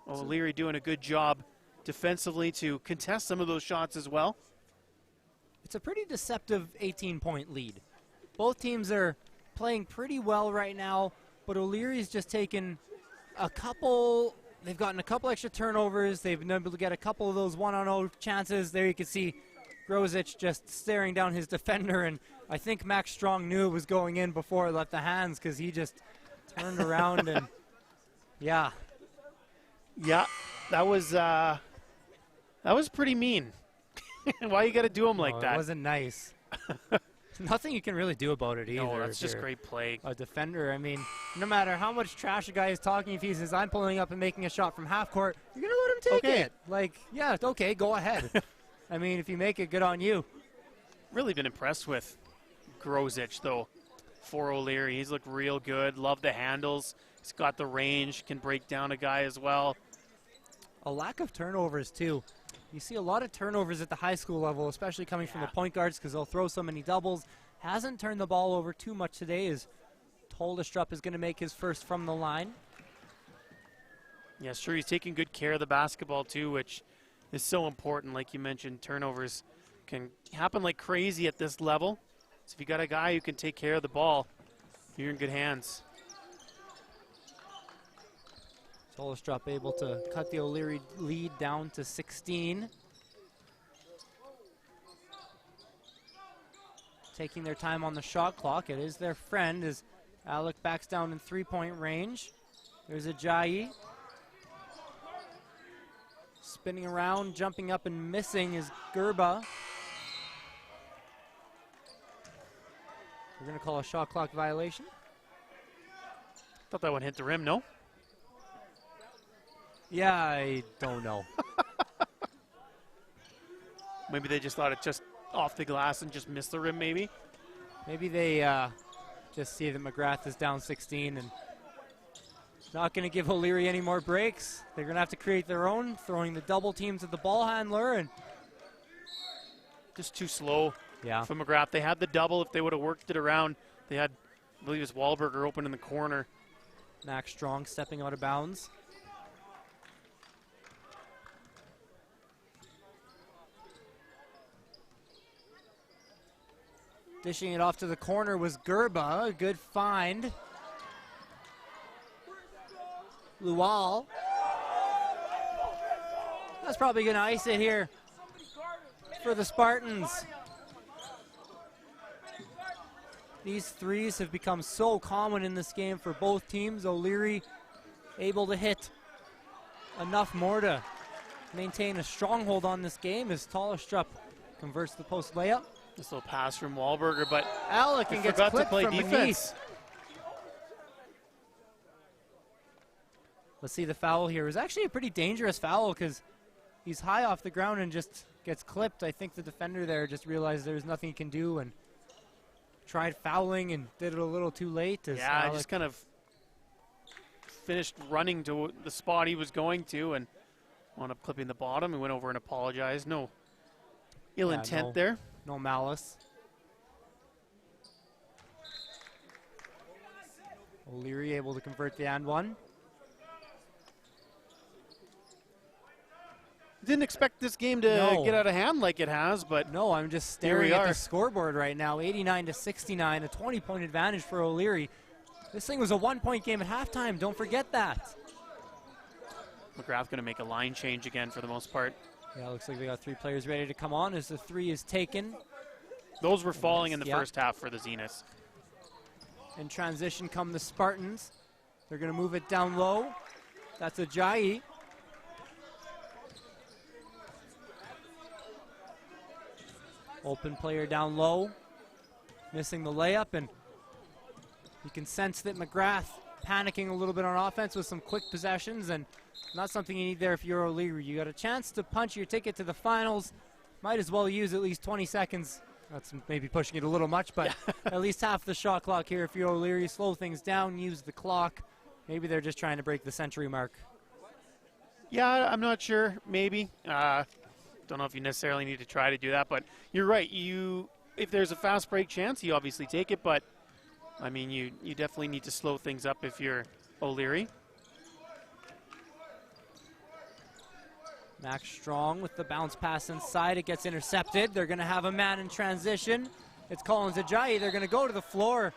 S2: O'Leary doing a good job defensively to contest some of those shots as well.
S1: It's a pretty deceptive 18-point lead. Both teams are playing pretty well right now, but O'Leary's just taken a couple. They've gotten a couple extra turnovers. They've been able to get a couple of those one-on-0 chances. There you can see Grozich just staring down his defender, and I think Max Strong knew it was going in before it left the hands because he just turned around and, yeah.
S2: Yeah, that was pretty mean. Why you got to do him like that?
S1: It wasn't nice. Nothing you can really do about it either.
S2: No, that's just great play.
S1: A defender, I mean, no matter how much trash a guy is talking, if he says, I'm pulling up and making a shot from half court, you're going to let him take it. Like, yeah, okay, go ahead. I mean, if you make it, good on you.
S2: Really been impressed with Grozich, though, for O'Leary. He's looked real good. Love the handles. He's got the range, can break down a guy as well.
S1: A lack of turnovers, too. You see a lot of turnovers at the high school level, especially coming from the point guards because they'll throw so many doubles. Hasn't turned the ball over too much today as Tolistrup is going to make his first from the line.
S2: Yeah, sure, he's taking good care of the basketball, too, which is so important. Like you mentioned, turnovers can happen like crazy at this level. So if you got a guy who can take care of the ball, you're in good hands.
S1: Tolistrup able to cut the O'Leary lead down to 16. Taking their time on the shot clock. It is their friend as Alec backs down in three-point range. There's Ajayi. Spinning around, jumping up and missing is Gerba. We're going to call a shot clock violation.
S2: Thought that one hit the rim, no?
S1: Yeah, I don't know.
S2: Maybe they just thought it just off the glass and just missed the rim, maybe?
S1: Maybe they just see that Magrath is down 16 and not going to give O'Leary any more breaks. They're going to have to create their own, throwing the double teams at the ball handler. And
S2: just too slow for Magrath. They had the double. If they would have worked it around, they had, I believe it was Wahlberger open in the corner.
S1: Max Strong stepping out of bounds. Dishing it off to the corner was Gerba. A good find. Lual. That's probably going to ice it here for the Spartans. These threes have become so common in this game for both teams. O'Leary able to hit enough more to maintain a stronghold on this game as Tallerstrup converts the post layup.
S2: This little pass from Wahlberger, but
S1: Alec and gets clipped from defense. Let's see the foul here. It was actually a pretty dangerous foul because he's high off the ground and just gets clipped. I think the defender there just realized there's nothing he can do and tried fouling and did it a little too late.
S2: Yeah, I just kind of finished running to the spot he was going to and wound up clipping the bottom and went over and apologized. No ill intent there.
S1: No malice. O'Leary able to convert the and one.
S2: Didn't expect this game to get out of hand like it has, but
S1: no, I'm just staring at the scoreboard right now. 89-69, a 20-point advantage for O'Leary. This thing was a 1-point game at halftime. Don't forget that.
S2: Magrath going to make a line change again for the most part.
S1: Yeah, looks like we got 3 players ready to come on as the 3 is taken.
S2: Those were falling in the first half for the Zeniths.
S1: In transition come the Spartans. They're going to move it down low. That's Ajayi. Open player down low, missing the layup, and you can sense that Magrath panicking a little bit on offense with some quick possessions, and not something you need there if you're O'Leary. You got a chance to punch your ticket to the finals. Might as well use at least 20 seconds. That's maybe pushing it a little much, but at least half the shot clock here if you're O'Leary. Slow things down, use the clock. Maybe they're just trying to break the century mark.
S2: Yeah, I'm not sure. Maybe. Don't know if you necessarily need to try to do that, but you're right. If there's a fast break chance, you obviously take it, but I mean, you definitely need to slow things up if you're O'Leary.
S1: Max Strong with the bounce pass inside. It gets intercepted. They're going to have a man in transition. It's Collins Ajayi. They're going to go to the floor.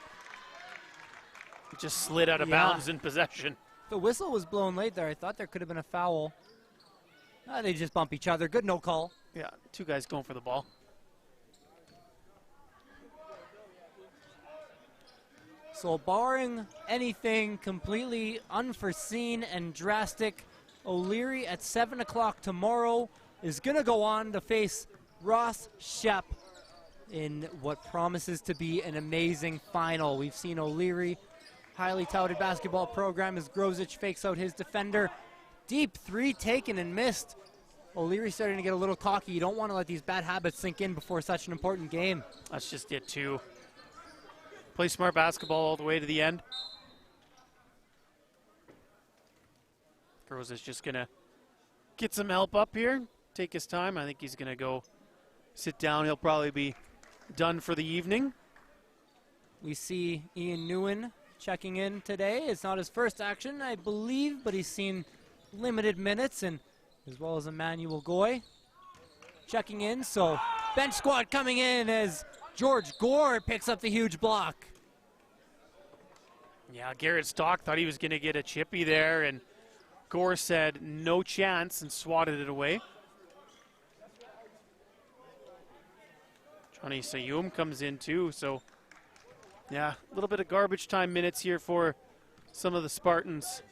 S2: It just slid out of bounds in possession.
S1: The whistle was blown late there. I thought there could have been a foul. They just bump each other. Good no call.
S2: Yeah, 2 guys going for the ball.
S1: So barring anything completely unforeseen and drastic, O'Leary at 7 o'clock tomorrow is going to go on to face Ross Shepp in what promises to be an amazing final. We've seen O'Leary, highly touted basketball program, as Grozich fakes out his defender. Deep 3 taken and missed. O'Leary starting to get a little cocky. You don't want to let these bad habits sink in before such an important game.
S2: That's just it, too. Play smart basketball all the way to the end. Grozich just going to get some help up here, take his time. I think he's going to go sit down. He'll probably be done for the evening.
S1: We see Ian Nguyen checking in today. It's not his first action, I believe, but he's seen limited minutes, and as well as Emmanuel Goy checking in. So bench squad coming in as George Gore picks up the huge block.
S2: Yeah, Garrett Stock thought he was going to get a chippy there, and Gore said no chance and swatted it away. Johnny Sayum comes in too, so yeah, a little bit of garbage time minutes here for some of the Spartans.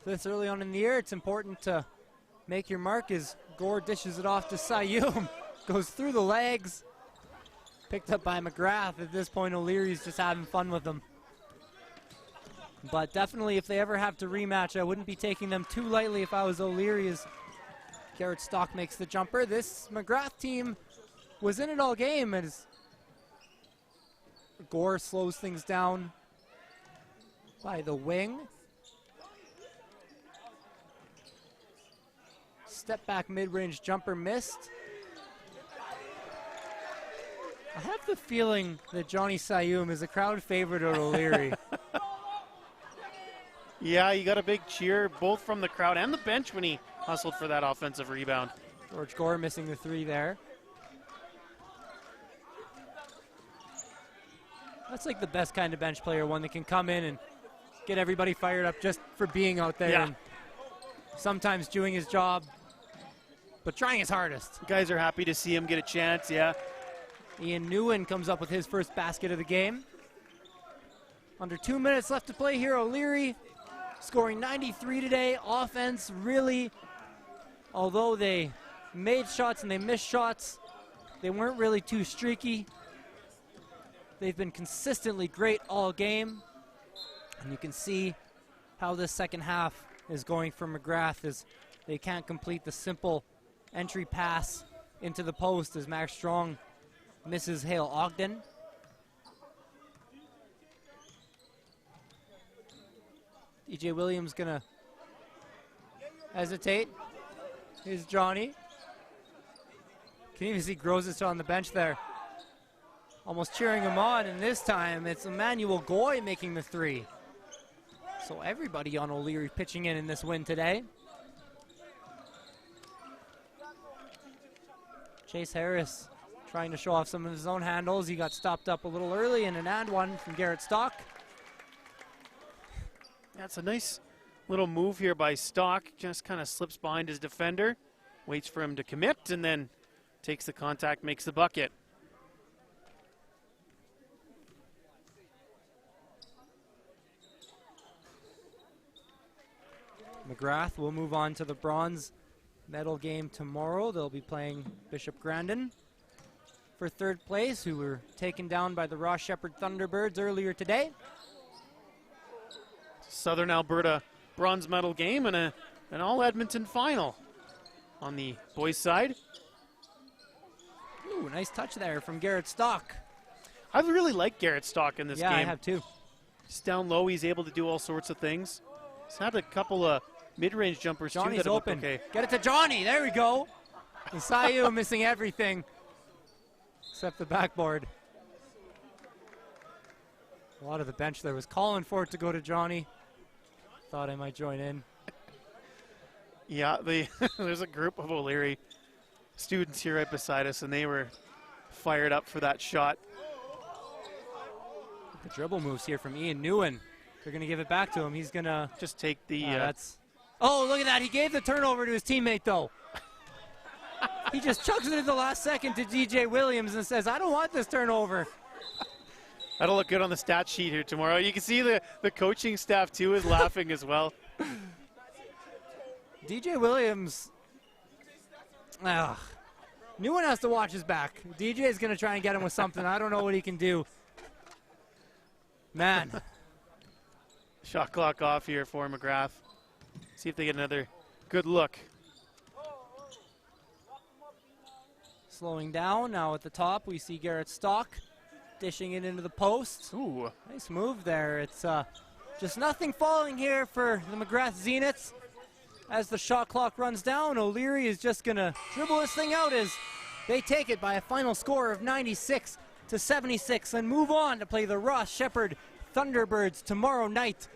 S1: This early on in the year, it's important to make your mark as Gore dishes it off to Sayum. Goes through the legs. Picked up by Magrath. At this point, O'Leary's just having fun with them. But definitely, if they ever have to rematch, I wouldn't be taking them too lightly if I was O'Leary, as Garrett Stock makes the jumper. This Magrath team was in it all game, as Gore slows things down by the wing. Step back mid-range jumper missed. I have the feeling that Johnny Sayum is a crowd favorite at O'Leary.
S2: Yeah, you got a big cheer both from the crowd and the bench when he hustled for that offensive rebound.
S1: George Gore missing the 3 there. That's like the best kind of bench player, one that can come in and get everybody fired up just for being out there.
S2: Yeah.
S1: And sometimes doing his job, but trying his hardest.
S2: Guys are happy to see him get a chance, yeah.
S1: Ian Nguyen comes up with his first basket of the game. Under 2 minutes left to play here. O'Leary scoring 93 today. Offense really, although they made shots and they missed shots, they weren't really too streaky. They've been consistently great all game. And you can see how this second half is going for Magrath as they can't complete the simple entry pass into the post as Max Strong misses Hale Ogden. DJ Williams gonna hesitate. Here's Johnny. Can even see Grosich on the bench there. Almost cheering him on, and this time it's Emmanuel Goy making the three. So everybody on O'Leary pitching in this win today. Chase Harris trying to show off some of his own handles. He got stopped up a little early, and an and one from Garrett Stock.
S2: That's a nice little move here by Stock. Just kind of slips behind his defender, waits for him to commit, and then takes the contact, makes the bucket.
S1: Magrath will move on to the bronze medal game tomorrow. They'll be playing Bishop Grandin for third place, who were taken down by the Ross Sheppard Thunderbirds earlier today.
S2: Southern Alberta bronze medal game and an all Edmonton final on the boys' side.
S1: Ooh, nice touch there from Garrett Stock.
S2: I really like Garrett Stock in this game.
S1: Yeah, I have too.
S2: Just down low, he's able to do all sorts of things. He's had a couple of mid-range jumpers too
S1: Johnny's
S2: that have looked
S1: open.
S2: okay.
S1: Get it to Johnny. There we go. And Sayu missing everything except the backboard. A lot of the bench there was calling for it to go to Johnny. Thought I might join in.
S2: Yeah, there's a group of O'Leary students here right beside us, and they were fired up for that shot.
S1: The dribble moves here from Ian Nguyen. They're going to give it back to him. He's going to
S2: just take the...
S1: Oh, look at that. He gave the turnover to his teammate, though. He just chucks it at the last second to DJ Williams and says, I don't want this turnover.
S2: That'll look good on the stat sheet here tomorrow. You can see the coaching staff, too, is laughing as well.
S1: DJ Williams... Nguyen has to watch his back. DJ is going to try and get him with something. I don't know what he can do. Man.
S2: Shot clock off here for Magrath. See if they get another good look.
S1: Slowing down. Now at the top, we see Garrett Stock dishing it into the post.
S2: Ooh.
S1: Nice move there. It's just nothing falling here for the Magrath Zeniths. As the shot clock runs down, O'Leary is just going to dribble this thing out as they take it by a final score of 96-76 and move on to play the Ross Sheppard Thunderbirds tomorrow night.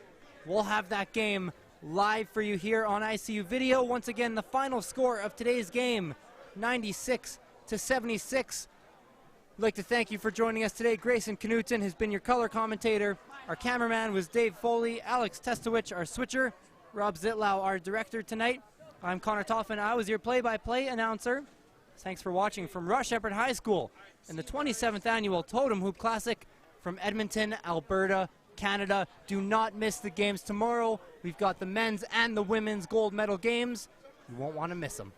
S1: We'll have that game live for you here on ICU Video. Once again, the final score of today's game, 96-76. I'd like to thank you for joining us today. Grayson Knutson has been your color commentator. Our cameraman was Dave Foley, Alex Testowich, our switcher, Rob Zitlau, our director tonight. I'm Connor Toffin. I was your play-by-play announcer. Thanks for watching from Ross Sheppard High School and the 27th Annual Totem Hoop Classic from Edmonton, Alberta, Canada. Do not miss the games tomorrow. We've got the men's and the women's gold medal games. You won't want to miss them.